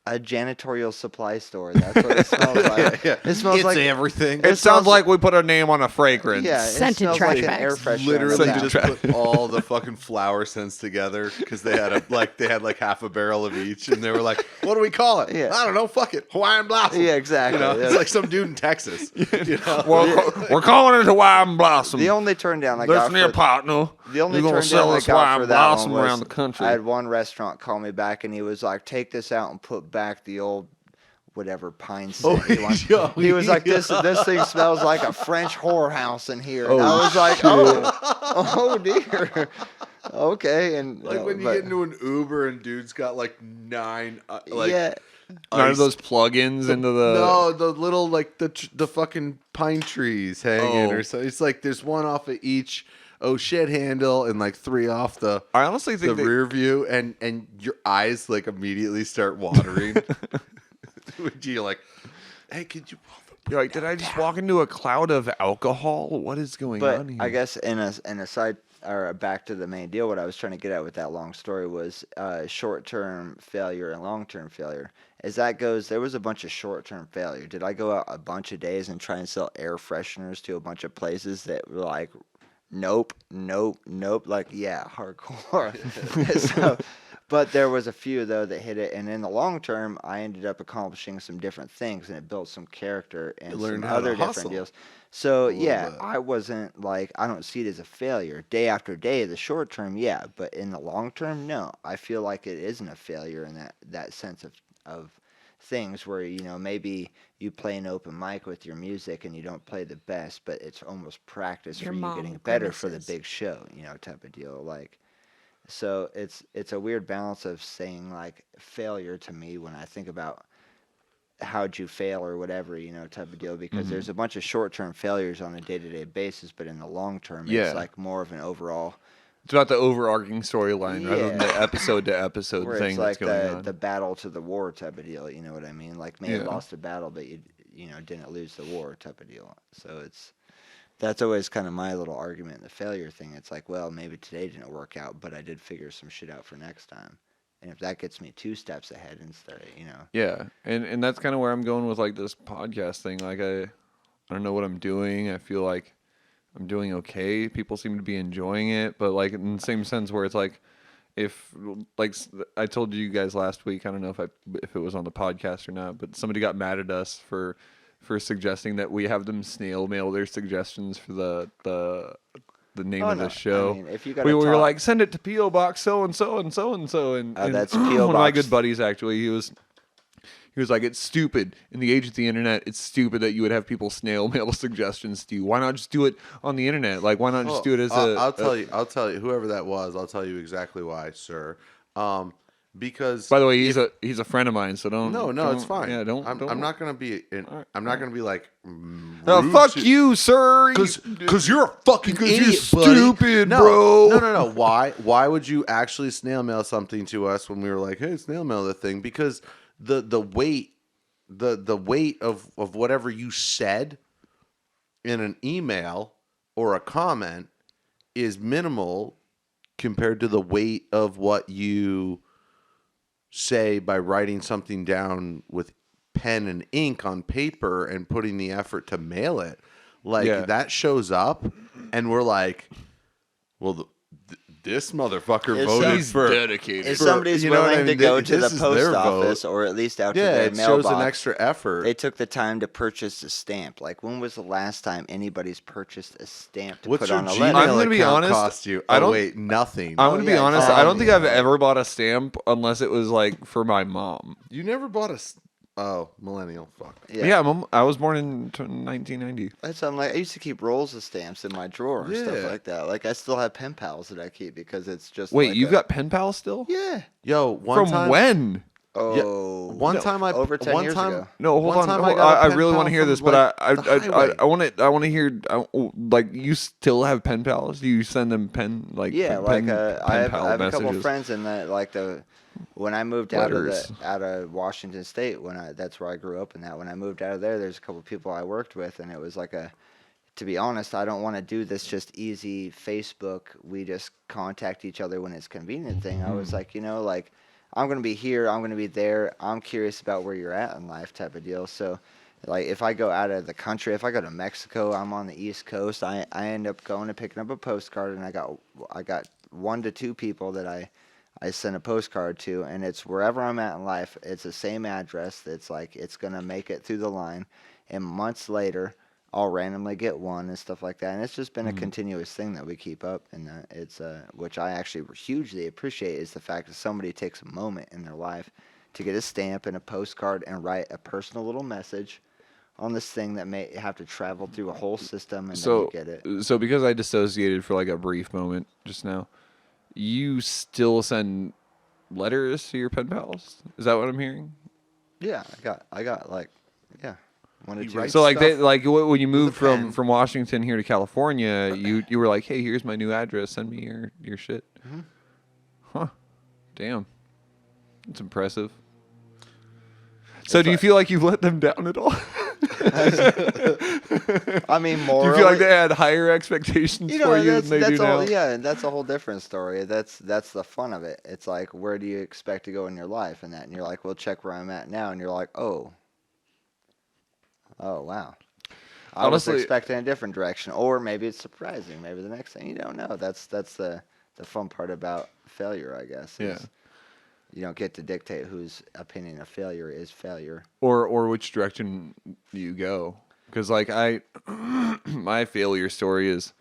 a janitorial supply store. That's what it smells like. It smells it's like everything. It it sounds smells- like we put a name on a fragrance. yeah. It Scented smells trash like an bags. air freshener. Literally Yeah. just put all the fucking flower scents together because they had like half a barrel of each, and they were like, "What do we call it? Yeah. I don't know. Fuck it, Hawaiian Blossom." Yeah, exactly. You know, Yeah. it's like some dude in Texas. We're calling it Hawaiian Blossom. The only turn down I got Listen here, for partner. the only You're gonna turn sell down I this got Hawaiian for that Blossom one was around the country. I had one restaurant call me back and he was like, "Take this out and put back the old." Whatever pine scent you want. He was like, this thing smells like a French whorehouse in here. And I was like, oh dear. Okay. And Like when you but- get into an Uber and dude's got like 9 yeah. None of ice- those plugins into the. No, the little like the fucking pine trees hanging Oh. or so. It's like there's one off of each shit handle and like 3 off the I honestly think that- rear view, and your eyes like immediately start watering. You're like, hey, could you? You're like, did I just walk into a cloud of alcohol? What is going But on here? I guess in a side or back to the main deal, what I was trying to get at with that long story was short-term failure and long-term failure. As that goes, there was a bunch of short-term failure. Did I go out a bunch of days and try and sell air fresheners to a bunch of places that were like, nope, like, yeah, hardcore. So, but there was a few though that hit it, and in the long term, I ended up accomplishing some different things, and it built some character and some learned how to other different hustle. deals. So little yeah, bit. I wasn't like I don't see it as a failure day after day. The short term, yeah, but in the long term, no. I feel like it isn't a failure in that sense of things where maybe you play an open mic with your music and you don't play the best, but it's almost practice Your for you mom getting better for the grimaces. big show, type of deal. Like So it's a weird balance of saying like failure to me when I think about how'd you fail or whatever, type of deal, because Mm-hmm. there's a bunch of short-term failures on a day-to-day basis, but in the long term it's Yeah. like more of an overall. It's about the overarching storyline rather than the Yeah. episode to episode Where thing it's that's like going the on. battle to the war type of deal, you know what I mean? Like may have Yeah. lost a battle, but you didn't lose the war type of deal. So that's always kind of my little argument in the failure thing. It's like, well, maybe today didn't work out, but I did figure some shit out for next time. And if that gets me 2 steps ahead instead of. Yeah, and that's kind of where I'm going with like this podcast thing. Like I don't know what I'm doing. I feel like I'm doing okay. People seem to be enjoying it, but like in the same sense where it's like if like I told you guys last week, I don't know if it was on the podcast or not, but somebody got mad at us for suggesting that we have them snail mail their suggestions for the name Oh of no, the show. I mean if you got We to were talk, like, send it to PO Box so and so and so and so, and that's one P.O. of my Box. good buddies actually, he was like, it's stupid in the age of the internet. It's stupid that you would have people snail mail suggestions to you. Why not just do it on the internet? Like, why not just do it as I'll tell you, whoever that was, I'll tell you exactly why, sir. Because By the way, he's a friend of mine, so don't. no, it's fine. Yeah, don't. I'm not gonna be. I'm not gonna be like. Oh, fuck you, sir. Because you're a fucking Because idiot, you're buddy. stupid, No, bro. No. Why would you actually snail mail something to us when we were like, hey, snail mail the thing? Because the weight, the weight of whatever you said in an email or a comment is minimal compared to the weight of what you say by writing something down with pen and ink on paper and putting the effort to mail it. Like Yeah. that shows up and we're like, well, this motherfucker Is voted He's for dedicated. if for- somebody's you know what willing I to mean? go to the This is post their office vote. or at least out to Yeah, their it shows mailbox, an extra effort. they took the time to purchase a stamp. Like when was the last time anybody's purchased a stamp to What's put your on a Gmail letter? I'm gonna be account honest, cost you? I Oh don't- wait, nothing. I'm gonna be yeah, honest. exactly. I don't think I've ever bought a stamp unless it was like for my mom. You never bought millennial. Fuck. Yeah, I was born in 1990. That's I'm like I used to keep rolls of stamps in my drawer and Yeah. stuff like that. Like I still have pen pals that I keep because it's just Wait, like you've got pen pals still? yeah. Yo, one From time, when? Oh, one time I over 10 one years time, ago. No, hold one on. time hold- got a I pen really pal want to hear from, this, but like, I the highway. I want to hear. Like, you still have pen pals? Do you send them pen like Yeah, pen, like I have pal a couple messages? friends in that like when I moved Letters. out of Washington State that's where I grew up in that when I moved out of there's a couple people I worked with and it was like to be honest I don't want to do this just easy Facebook we just contact each other when it's convenient thing. I was like like I'm going to be here, I'm going to be there, I'm curious about where you're at in life type of deal. So like if I go out of the country, if I go to Mexico, I'm on the East Coast, I end up going and picking up a postcard and I got 1 to 2 people that I send a postcard to, and it's wherever I'm at in life. It's the same address. That's like it's gonna make it through the line, and months later, I'll randomly get one and stuff like that. And it's just been a continuous thing that we keep up, and it's which I actually hugely appreciate is the fact that somebody takes a moment in their life to get a stamp and a postcard and write a personal little message on this thing that may have to travel through a whole system, and then So, you get it. so because I dissociated for like a brief moment just now, you still send letters to your pen pals? Is that what I'm hearing? Yeah, I got like 1 to He 2. writes So like stuff when you moved a pen. from Washington here to California, you were like, hey, here's my new address. Send me your shit. Mm-hmm. Huh? Damn, that's impressive. So do you feel like you've let them down at all? I mean, Do morally, you feel like they had higher expectations for you that's, than they do that's all. now? Yeah, that's a whole different story. That's the fun of it. It's like, where do you expect to go in your life, and you're like, well, check where I'm at now, and you're like, oh wow. I Honestly- was expecting a different direction, or maybe it's surprising. Maybe the next thing you don't know. That's the fun part about failure, I guess. Yeah. You don't get to dictate whose opinion of failure is failure. Or which direction you go, because like my failure story is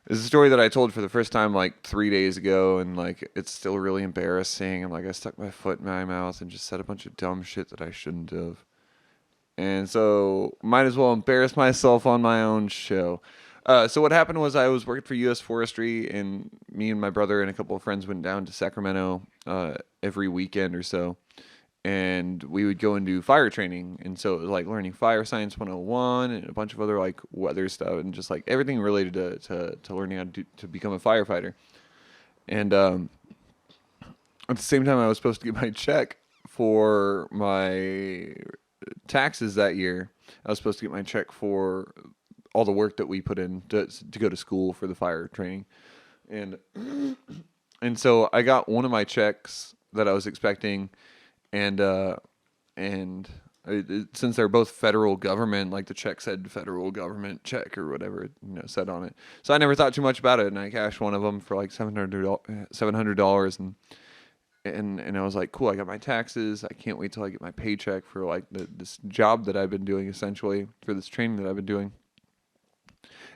a story that I told for the first time like 3 days ago, and like it's still really embarrassing, and like I stuck my foot in my mouth and just said a bunch of dumb shit that I shouldn't have, and so might as well embarrass myself on my own show. So what happened was I was working for U.S. Forestry, and me and my brother and a couple of friends went down to Sacramento every weekend or so, and we would go and do fire training. And so it was like learning Fire Science 101 and a bunch of other like weather stuff and just like everything related to learning how to become a firefighter. And at the same time, I was supposed to get my check for my taxes that year. I was supposed to get my check for all the work that we put in to go to school for the fire training. And so I got one of my checks that I was expecting, and since they're both federal government, like the check said federal government check or whatever it said on it. So I never thought too much about it, and I cashed one of them for like $700, and I was like, cool, I got my taxes. I can't wait till I get my paycheck for like this job that I've been doing, essentially, for this training that I've been doing.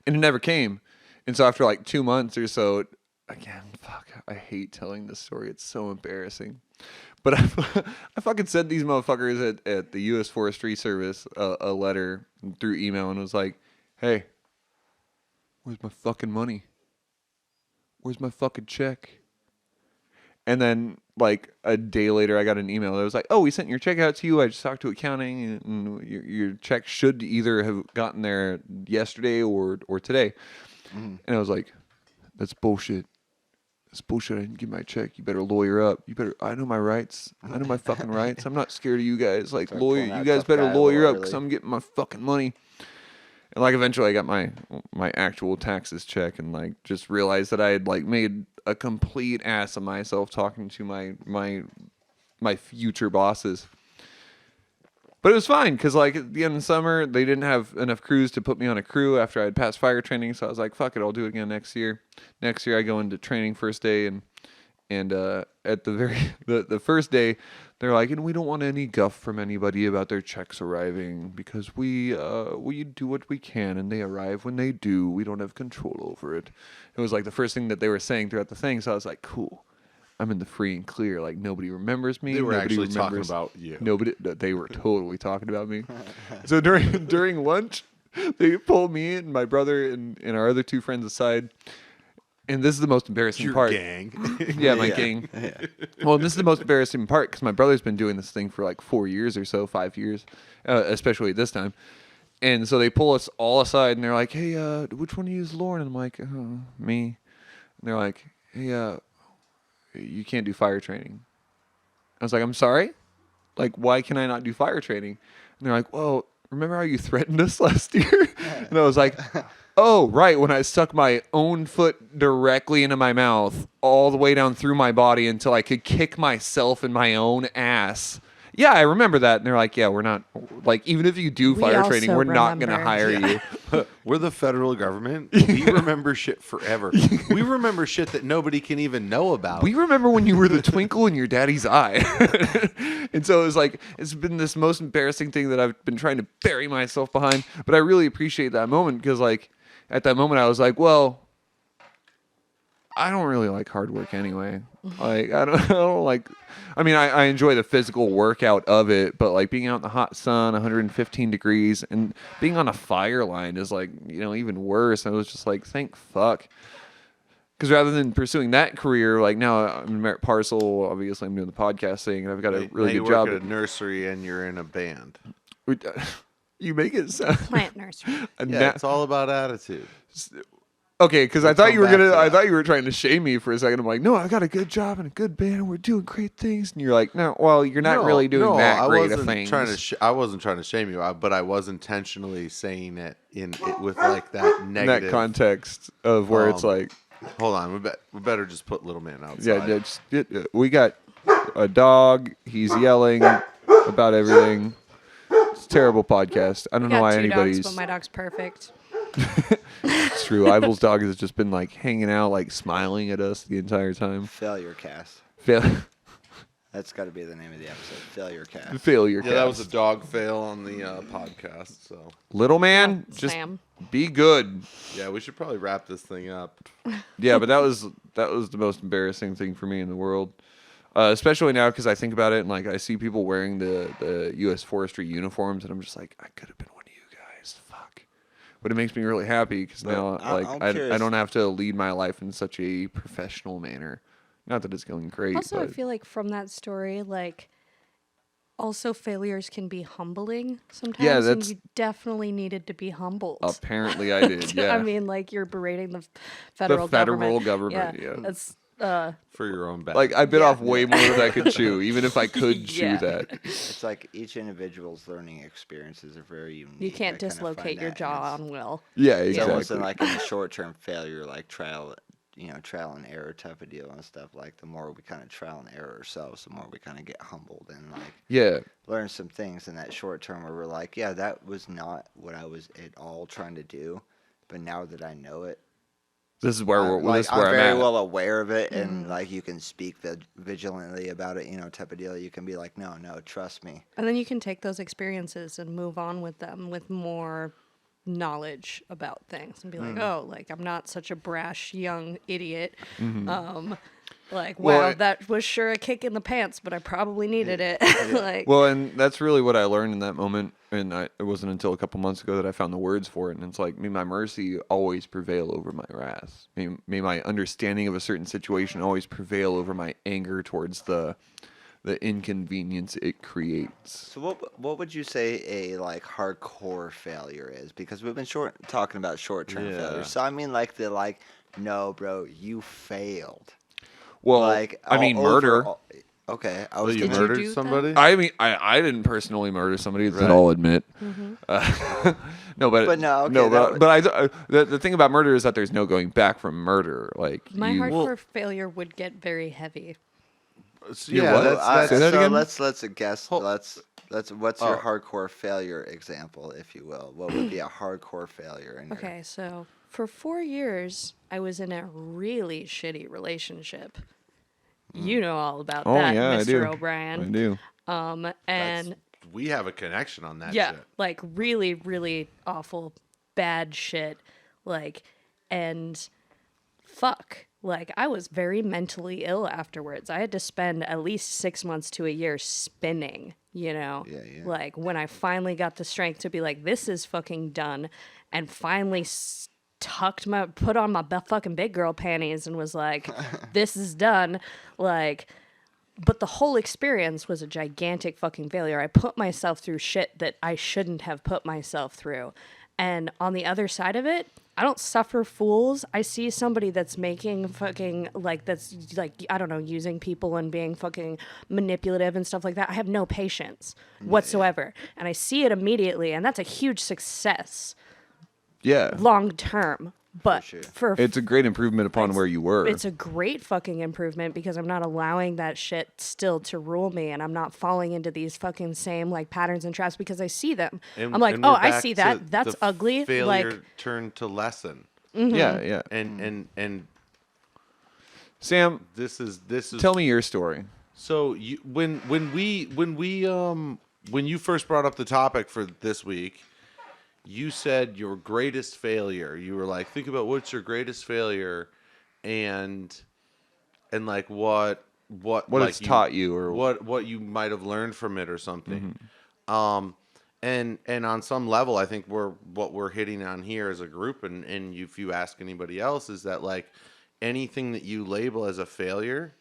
And it never came. And so after like 2 months or so, again, I hate telling this story. It's so embarrassing. But I fucking sent these motherfuckers at the U.S. Forestry Service a letter through email and was like, hey, where's my fucking money? Where's my fucking check? And then, like, a day later, I got an email that was like, oh, we sent your check out to you. I just talked to accounting, and your check should either have gotten there yesterday or today. And I was like, that's bullshit. That's bullshit. I didn't get my check. You better lawyer up. I know my rights. I know my fucking rights. I'm not scared of you guys. Like, lawyer, you guys better lawyer up because I'm getting my fucking money. And like eventually I got my actual taxes check and like just realized that I had like made a complete ass of myself talking to my future bosses. But it was fine because like at the end of the summer they didn't have enough crews to put me on a crew after I had passed fire training, so I was like, fuck it, I'll do it again next year. Next year I go into training first day and at the first day they're like, and we don't want any guff from anybody about their checks arriving because we do what we can and they arrive when they do. We don't have control over it. It was like the first thing that they were saying throughout the thing, so I was like, cool. I'm in the free and clear. Like nobody remembers me. They were Nobody actually talking about you. They were totally talking about me. So during lunch, they pulled me and my brother and our other two friends aside. And this is the most embarrassing Your part. gang. Yeah, my gang. Yeah. Well, this is the most embarrassing part because my brother's been doing this thing for like 4 years or so, 5 years, especially this time. And so they pull us all aside and they're like, hey, which one of you is Lauren? And I'm like, me. And they're like, hey, you can't do fire training. I was like, I'm sorry? Like, why can I not do fire training? And they're like, well, remember how you threatened us last year? And I was like, oh, right, when I stuck my own foot directly into my mouth all the way down through my body until I could kick myself in my own ass. Yeah, I remember that. And they're like, yeah, we're not, like, even if you do We fire training, also we're not going to remember. hire you. We're the federal government. We remember shit forever. We remember shit that nobody can even know about. We remember when you were the twinkle in your daddy's eye. And so it was like, it's been this most embarrassing thing that I've been trying to bury myself behind. But I really appreciate that moment because, like, at that moment I was like, well, I don't really like hard work anyway. Like, I don't like, I mean, I enjoy the physical workout of it, but like being out in the hot sun, 115 degrees, and being on a fire line is like, even worse. I was just like, thank fuck. Because rather than pursuing that career, like now I'm in Merit Parcel, obviously I'm doing the podcast thing, and I've got a really now good you job. work at a nursery and you're in a band. You make it sound. Plant nursery. Yeah, it's all about attitude. Okay, because I We'll thought come you were back to I that. thought you were trying to shame me for a second. I'm like, no, I got a good job and a good band, and we're doing great things. And you're like, no, well, you're not really doing that great of things. I wasn't trying to shame you, but I was intentionally saying it with like that In negative that context of where it's like, Hold on, we better just put little man outside. we got a dog. He's yelling about everything. It's a terrible podcast. I don't know why Got two anybody's. dogs, but my dog's perfect. It's true. Ivyl's dog has just been like hanging out, like smiling at us the entire time. Failure cast. That's got to be the name of the episode. Failure cast. Failure. Yeah, that was a cast. dog fail on the podcast. So Little man. Just Sam. be good. yeah, we should probably wrap this thing up. Yeah, but that was the most embarrassing thing for me in the world, especially now because I think about it and like I see people wearing the U.S. Forestry uniforms and I'm just like, I could have been one of you guys. Fuck. but it makes me really happy because now I'm I curious. don't have to lead my life in such a professional manner. Not that it's going great, Also, I but feel like from that story, like, also failures can be humbling sometimes, and that's- you definitely needed to be humbled. apparently I did. Yeah, I mean, like, you're berating the federal federal government. government, yeah. That's For your own back. like I bit Yeah. off way more than I could chew, even if I could chew Yeah. that. It's like each individual's learning experiences are very unique. you can't I kinda dislocate find your that, and jaw it's- on will. Yeah, It's almost exactly. in like in a short-term failure, like trial and error type of deal and stuff. Like the more we kind of trial and error ourselves, the more we kind of get humbled and like Yeah, learn some things in that short term where we're like, yeah, that was not what I was at all trying to do, but now that I know it, this is where I'm, we're this is where I'm I'm very at. well aware of it, and like you can speak vigilantly about it, type of deal. You can be like, no, trust me. And then you can take those experiences and move on with them with more knowledge about things and be like, oh, like I'm not such a brash young idiot. Like, Well, wow, that was sure a kick in the pants, but I probably needed it. Like, Well, and that's really what I learned in that moment. And it wasn't until a couple months ago that I found the words for it. And it's like, may my mercy always prevail over my wrath. May my understanding of a certain situation always prevail over my anger towards the inconvenience it creates. So what would you say a like hardcore failure is? Because we've been talking about short-term Yeah. failures. So I mean like the like, no, bro, you failed. Well, Like I mean, all murder. over- Okay, I Oh, was you Did you murdered do that? somebody? I mean, I didn't personally murder somebody. That Right. I'll admit. Mm-hmm. No, but no, okay, no, that but the thing about murder is that there's no going back from murder. Like my you, hardcore failure would get very heavy. Your yeah, what? that's Say that so again? let's guess. Hold- Let's what's your Oh. hardcore failure example, if you will? What would be a hardcore failure in your Okay, so for 4 years, I was in a really shitty relationship. You know all about Oh that, yeah, I Mr. do. O'Brien. I do. And we have a connection on that yeah, shit. like really, really awful, bad shit. Like, and fuck. Like, I was very mentally ill afterwards. I had to spend at least 6 months to a year spinning, Yeah. Like, when I finally got the strength to be like, this is fucking done, and finally put on my fucking big girl panties and was like, this is done. Like, but the whole experience was a gigantic fucking failure. I put myself through shit that I shouldn't have put myself through. And on the other side of it, I don't suffer fools. I see somebody that's making fucking, like, that's, like, I don't know, using people and being fucking manipulative and stuff like that. I have no patience whatsoever. And I see it immediately, and that's a huge success Yeah, long term. But sure. for it's a great improvement upon where you were. it's a great fucking improvement because I'm not allowing that shit still to rule me, and I'm not falling into these fucking same like patterns and traps because I see them. And, I'm like, and oh, we're I back see to that. That's the ugly. Failure Like, turned to lesson, Yeah, yeah. and Sam, this is tell me your story. So when you first brought up the topic for this week, you said your greatest failure. You were like, think about what's your greatest failure, and like what like it's taught you or what you might have learned from it or something. And on some level, I think what we're hitting on here as a group, and if you ask anybody else, is that like anything that you label as a failure,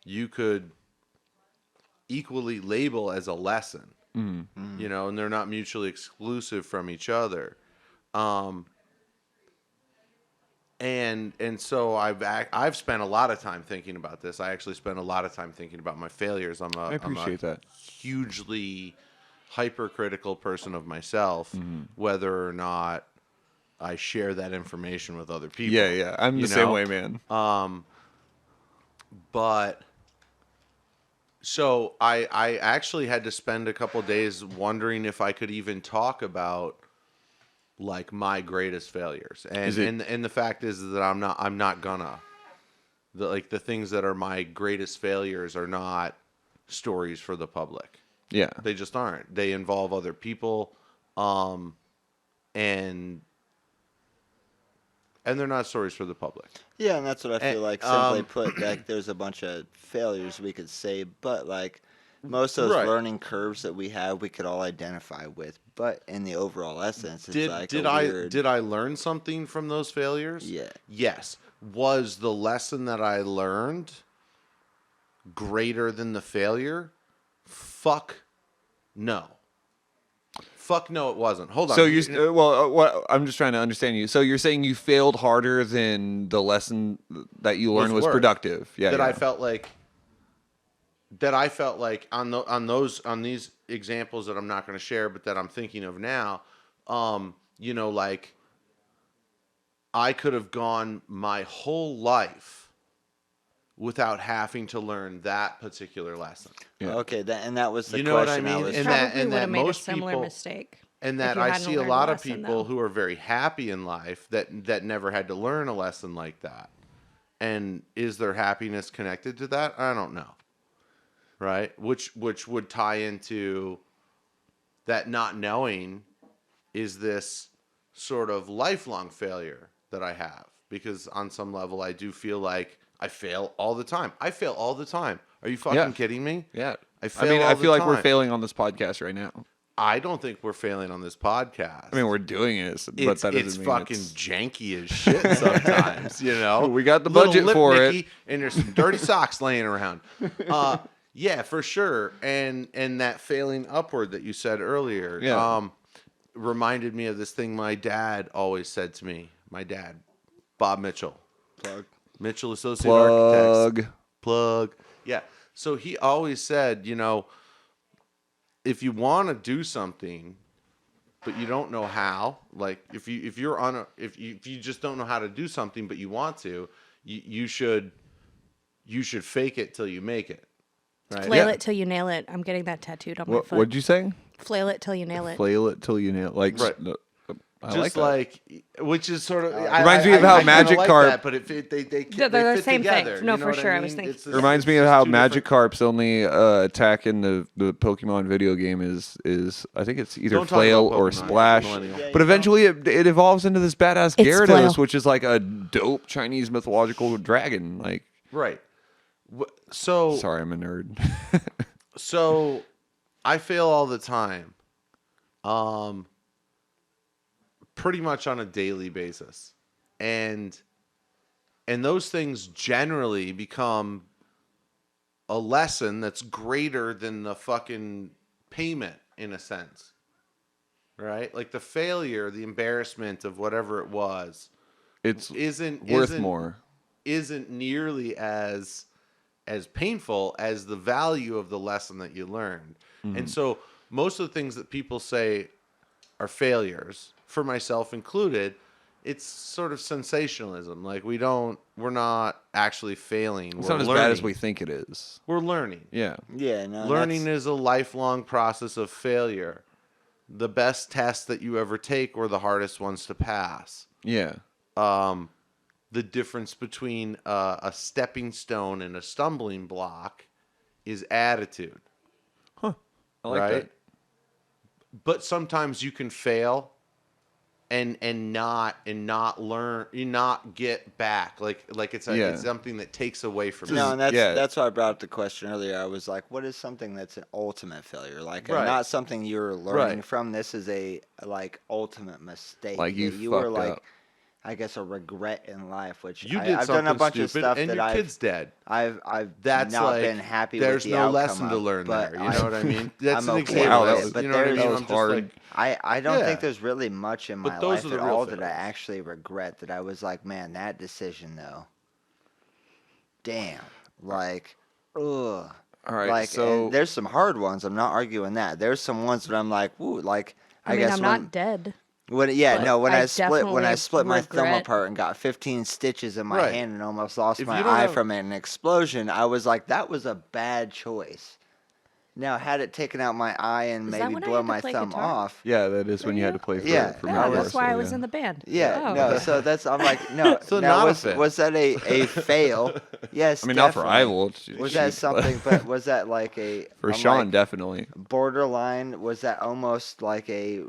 you could equally label as a lesson. And they're not mutually exclusive from each other. And so I've spent a lot of time thinking about this. I actually spent a lot of time thinking about my failures. I appreciate that. Hugely hypercritical person of myself, whether or not I share that information with other people. Yeah, yeah. I'm the same way, man. But so I actually had to spend a couple days wondering if I could even talk about like my greatest failures. And the fact is that I'm not gonna. The things that are my greatest failures are not stories for the public. Yeah. They just aren't. They involve other people, and they're not stories for the public. Yeah, and that's what I feel And, like. Simply put, like there's a bunch of failures we could say, but like most of those Right. learning curves that we have, we could all identify with. But in the overall essence, it's like did a I weird. did I learn something from those failures? Yeah. Yes. Was the lesson that I learned greater than the failure? Fuck no. Fuck no, it wasn't. Hold on. So what I'm just trying to understand you. So you're saying you failed harder than the lesson that you learned was worse. productive. Yeah. that yeah. I felt like on these examples that I'm not going to share, but that I'm thinking of now, like I could have gone my whole life without having to learn that particular lesson. Yeah. Okay, that was the You know what I question mean? was. And Probably that- and would that have made a most similar people- mistake. And if that you I hadn't see a learned lot the of lesson, people though. who are very happy in life that never had to learn a lesson like that. And is their happiness connected to that? I don't know. Right? Which would tie into that not knowing is this sort of lifelong failure that I have. Because on some level I do feel like I fail all the time. I fail all the time. Are you fucking Yeah. kidding me? Yeah. I I fail mean, all I the feel like we're time. failing on this podcast right now. I don't think we're failing on this podcast. I mean, we're doing it, but it's that doesn't mean fucking it's... janky as shit sometimes, you know. We got the Little budget lip for Nicky, it. and there's some dirty socks laying around. Yeah, for sure. And that failing upward that you said earlier, Yeah. reminded me of this thing my dad always said to me. My dad, Bob Mitchell, Plug. Mitchell Associate Architects. Plug. Plug. Yeah. So he always said, if you want to do something, but you don't know how, like if you just don't know how to do something, but you want to, you should fake it till you make it. Right? Flail it till you nail it. I'm getting that tattooed on my foot. What'd you say? Flail it till you nail it. Flail it till you nail. Like, Right. I Just like that. which is sort of Reminds me of how kinda Magic like Carp- that, but they Yeah, they're the fit same thing. together. No, you know for what sure, I mean? was thinking- It's Yeah. just- Reminds me of it's how two Magic different- Carp's only attack in the Pokemon video game is I think it's either Don't talk Flail about or Pokemon, Splash. millennial. Yeah, But you eventually it evolves into this badass It's Gyarados, Flail. which is like a dope Chinese mythological dragon. Like, Right. So sorry, I'm a nerd. So I fail all the time. Pretty much on a daily basis. And those things generally become a lesson that's greater than the fucking payment in a sense. Right? Like the failure, the embarrassment of whatever it was It's isn't worth more. isn't nearly as painful as the value of the lesson that you learned. Mm-hmm. And so most of the things that people say are failures, for myself included, it's sort of sensationalism. Like we're not actually failing. It's We're not as learning. bad as we think it is. We're learning. Yeah. Yeah, no. Learning that's- is a lifelong process of failure. The best tests that you ever take were the hardest ones to pass. Yeah. The difference between a stepping stone and a stumbling block is attitude, I like right? that. But sometimes you can fail and not learn, you not get back. Like it's Yeah. it's something that takes away from you. No, and Yeah. that's why I brought up the question earlier. I was like, what is something that's an ultimate failure? Like Right. not something you're learning Right. from. This is a like ultimate mistake. Like you that were fucked like up. I guess a regret in life, which You I, did I've something done a bunch stupid of stuff and that your I've kid's dead. I've That's not like been happy there's with the no outcome lesson to of, learn but there. You know what I mean? That's I'm an okay example. with it, it, but you know what I there's- mean? That was I'm just hard. like, I don't Yeah. think there's really much in But my those life are the at real all that I failures. actually regret. That I was like, man, that decision though. Damn, like, ugh. All right. Like, so and there's some hard ones. I'm not arguing that. There's some ones that I'm like, woo, like. I mean, guess I'm when, not dead. when but when I I definitely split my thumb regret- apart and got 15 stitches in my Right. hand and almost lost If my you don't eye have- from an explosion, I was like, that was a bad choice. Now, had it taken out my eye and Is that maybe when I blown had to my play thumb guitar? off. yeah, that is when you had to play for Yeah. for Yeah, Yeah, Mount that's why I Rushmore, was yeah. in the band. Yeah, Oh. no, so that's I'm like, no, So no, not a was, fail. was that a fail? Yes, I mean, not for definitely. Ivyl. it's Was cheap, that something? But was that like a for I'm Sean, like, definitely. borderline? Was that almost like a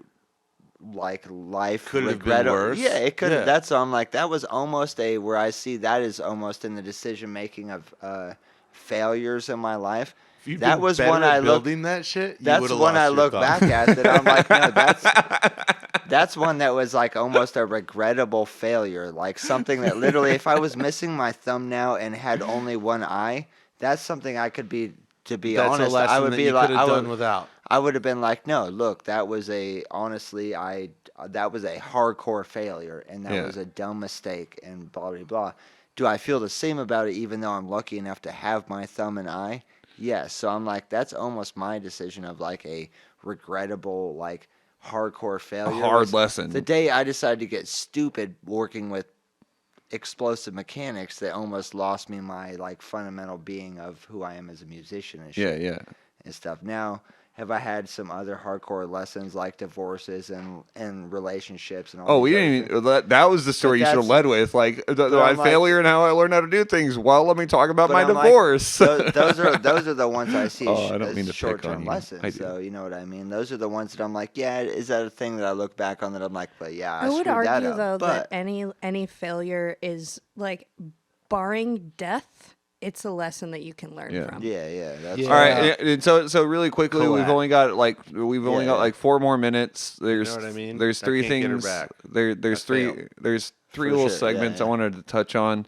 life Could it have been regret? worse? Yeah, it could. Yeah. That's I'm like that was almost a where I see that is almost in the decision making of failures in my life. If you'd That been was better one at I looked- building that shit. You That's would've one lost I your look thumb. back at that I'm like, no, that's one that was like almost a regrettable failure. Like something that literally, if I was missing my thumb now and had only one eye, that's something I could be. To be That's honest, a lesson I would that be you like, could have done without. I would have been like, no, look, that was honestly, that was a hardcore failure, and that Yeah. was a dumb mistake, and blah blah blah. Do I feel the same about it, even though I'm lucky enough to have my thumb and eye? Yes. So I'm like, that's almost my decision of like a regrettable, like hardcore failure. hard was lesson. The day I decided to get stupid working with explosive mechanics that almost lost me my like fundamental being of who I am as a musician and shit Yeah. and stuff. Now, have I had some other hardcore lessons like divorces and relationships and all? Oh, we these other didn't things? even. That was the story you should have that's- led with, like my I'm like- failure and how I learned how to do things. Well, let me talk about But my I'm like, divorce. those are the ones I see Oh, I don't as mean to pick on short-term you. I lessons. do. So you know what I mean. Those are the ones that I'm like, yeah, is that a thing that I look back on that I'm like, but yeah, I I would screwed that argue up. though but that any failure is like, barring death, it's a lesson that you can learn Yeah. from. yeah, that's Yeah. All right, and so really quickly, we've Collab. only got Yeah. like 4 more minutes. There's what I mean? There's I three can't get her things. back. There's I three failed. there's three For little sure, yeah, segments I yeah. wanted to touch on.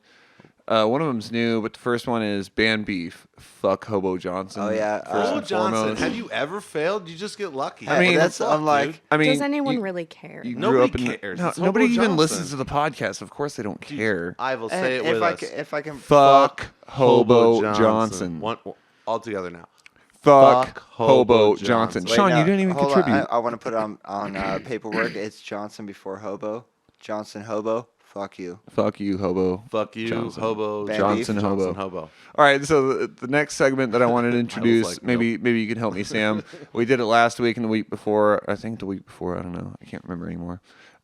One of them's new, but the first one is band beef. Fuck Hobo Johnson. Oh, yeah, first Oh, and Johnson, foremost. have you ever failed? You just get lucky. I mean, that's I'm like, I mean, Does anyone you- really care? You grew Nobody up in the- cares. no, It's Hobo nobody even Johnson. listens to the podcast. Of course, they don't care. I will and say it with us. if I can Fuck Hobo Johnson. One, all together now. Fuck Hobo Hobo Johnson. Johnson. Sean, no, you didn't even hold contribute. On, I want to put on paperwork. It's Johnson before Hobo. Johnson Hobo. Fuck you. Fuck you, Hobo. Fuck you, Johnson. Hobo. Band Johnson beef. Hobo. Johnson Hobo. All right, so the next segment that I wanted to introduce, like, maybe you can help me, Sam. We did it last week and the week before. I think the week before. I don't know. I can't remember anymore.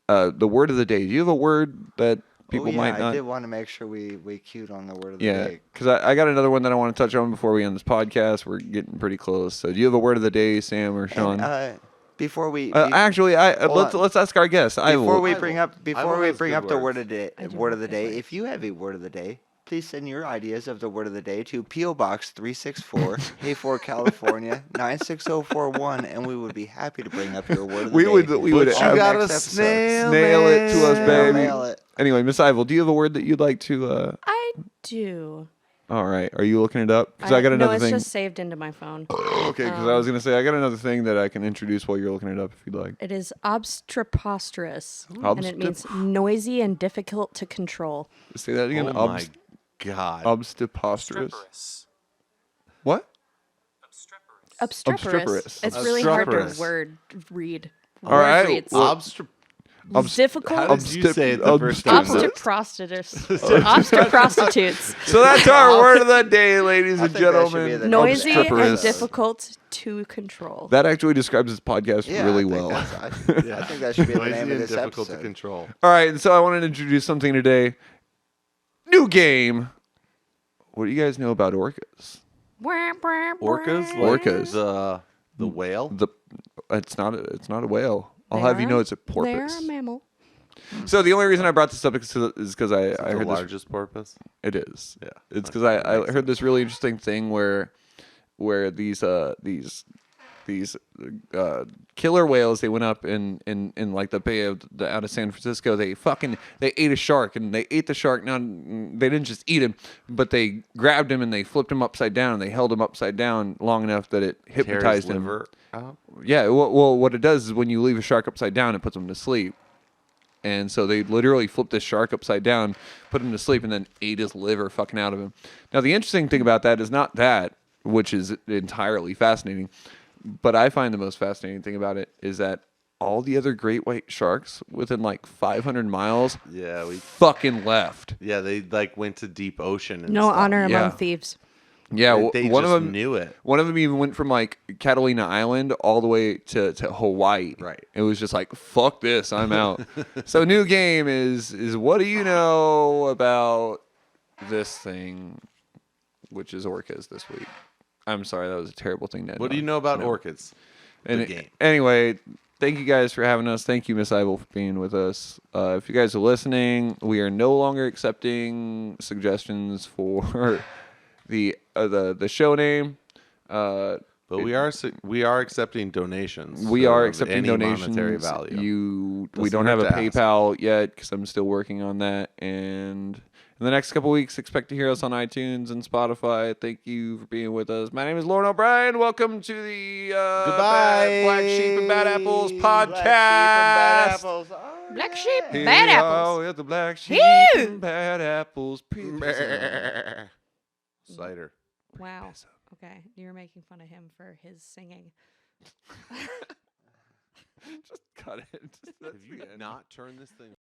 The word of the day. Do you have a word that people yeah, might not? I did want to make sure we queued on the word of the Yeah, day. because I got another one that I want to touch on before we end this podcast. We're getting pretty close. So do you have a word of the day, Sam or Sean? And, before we Actually, hold on. let's ask our guest. before we I bring will. up I will have good the words. word of the day, I do word of the have good day, words. if you have a word of the day, please send your ideas of the word of the day to PO Box 364, Hayfork, California 96041, and we would be happy to bring up your word of the We day. would But on you our gotta next episode. snail it to us, Snail baby. mail it. Anyway, Miss Ivyl, do you have a word that you'd like to? I do. All right, are you looking it up? Because I got another no, it's thing. just saved into my phone. Okay, because I was gonna say I got another thing that I can introduce while you're looking it up if you'd like. It is obstreperous, and it means noisy and difficult to control. Say that again. Oh my god. Obstreperous. What? Obstreperous. Obstreperous. It's really hard Obstreperous. to read. All right, reads. well, Difficult. How did you say it the first time? Prostitutes. So that's our word of the day, ladies I and think that should be gentlemen. the Noisy and Obstreperous. difficult to control. That actually describes this podcast Yeah, really I think well. I think that should be the Noisy name of and this difficult episode. to control. All right, and so I wanted to introduce something today. New game. What do you guys know about orcas? Orcas? Orcas. The whale? It's not a whale. I'll They have you are- know it's a They're porpoise. a mammal. So the only reason I brought this up is because I The heard this. largest porpoise? It is. Yeah. It's because I heard this really interesting thing where these killer whales, they went up in like the bay of out of San Francisco. They ate a shark, and they ate the shark. Now they didn't just eat him, but they grabbed him and they flipped him upside down, and they held him upside down long enough that it Tear his hypnotized him. liver out? Yeah. Well, what it does is when you leave a shark upside down, it puts him to sleep. And so they literally flipped this shark upside down, put him to sleep, and then ate his liver fucking out of him. Now, the interesting thing about that is not that, which is entirely fascinating, but I find the most fascinating thing about it is that all the other great white sharks within like 500 miles Yeah, fucking left. they like went to deep ocean. And No stuff. honor Yeah. among thieves. Yeah, They one just of them knew it. One of them even went from like Catalina Island all the way to Hawaii. Right. It was just like, fuck this, I'm out. So new game is what do you know about this thing, which is orcas this week. I'm sorry, that was a terrible thing to end What do you on. know about No. orchids? And The game. Anyway, thank you guys for having us. Thank you, Miss Ivyl, for being with us. If you guys are listening, we are no longer accepting suggestions for the show name. But we are accepting donations. We so are of accepting any donations. monetary value. We Doesn't don't have a hurt to ask. PayPal yet because I'm still working on that. And in the next couple weeks, expect to hear us on iTunes and Spotify. Thank you for being with us. My name is Lauren O'Brien. Welcome to the Goodbye. Black Sheep and Bad Apples Black podcast. sheep and bad apples. All Black right. sheep, Here bad we apples. are with the Black Sheep Phew. and Bad Apples. Previously. Cider. Wow. Okay, you're making fun of him for his singing. Just cut it. That's Have you the end. not turned this thing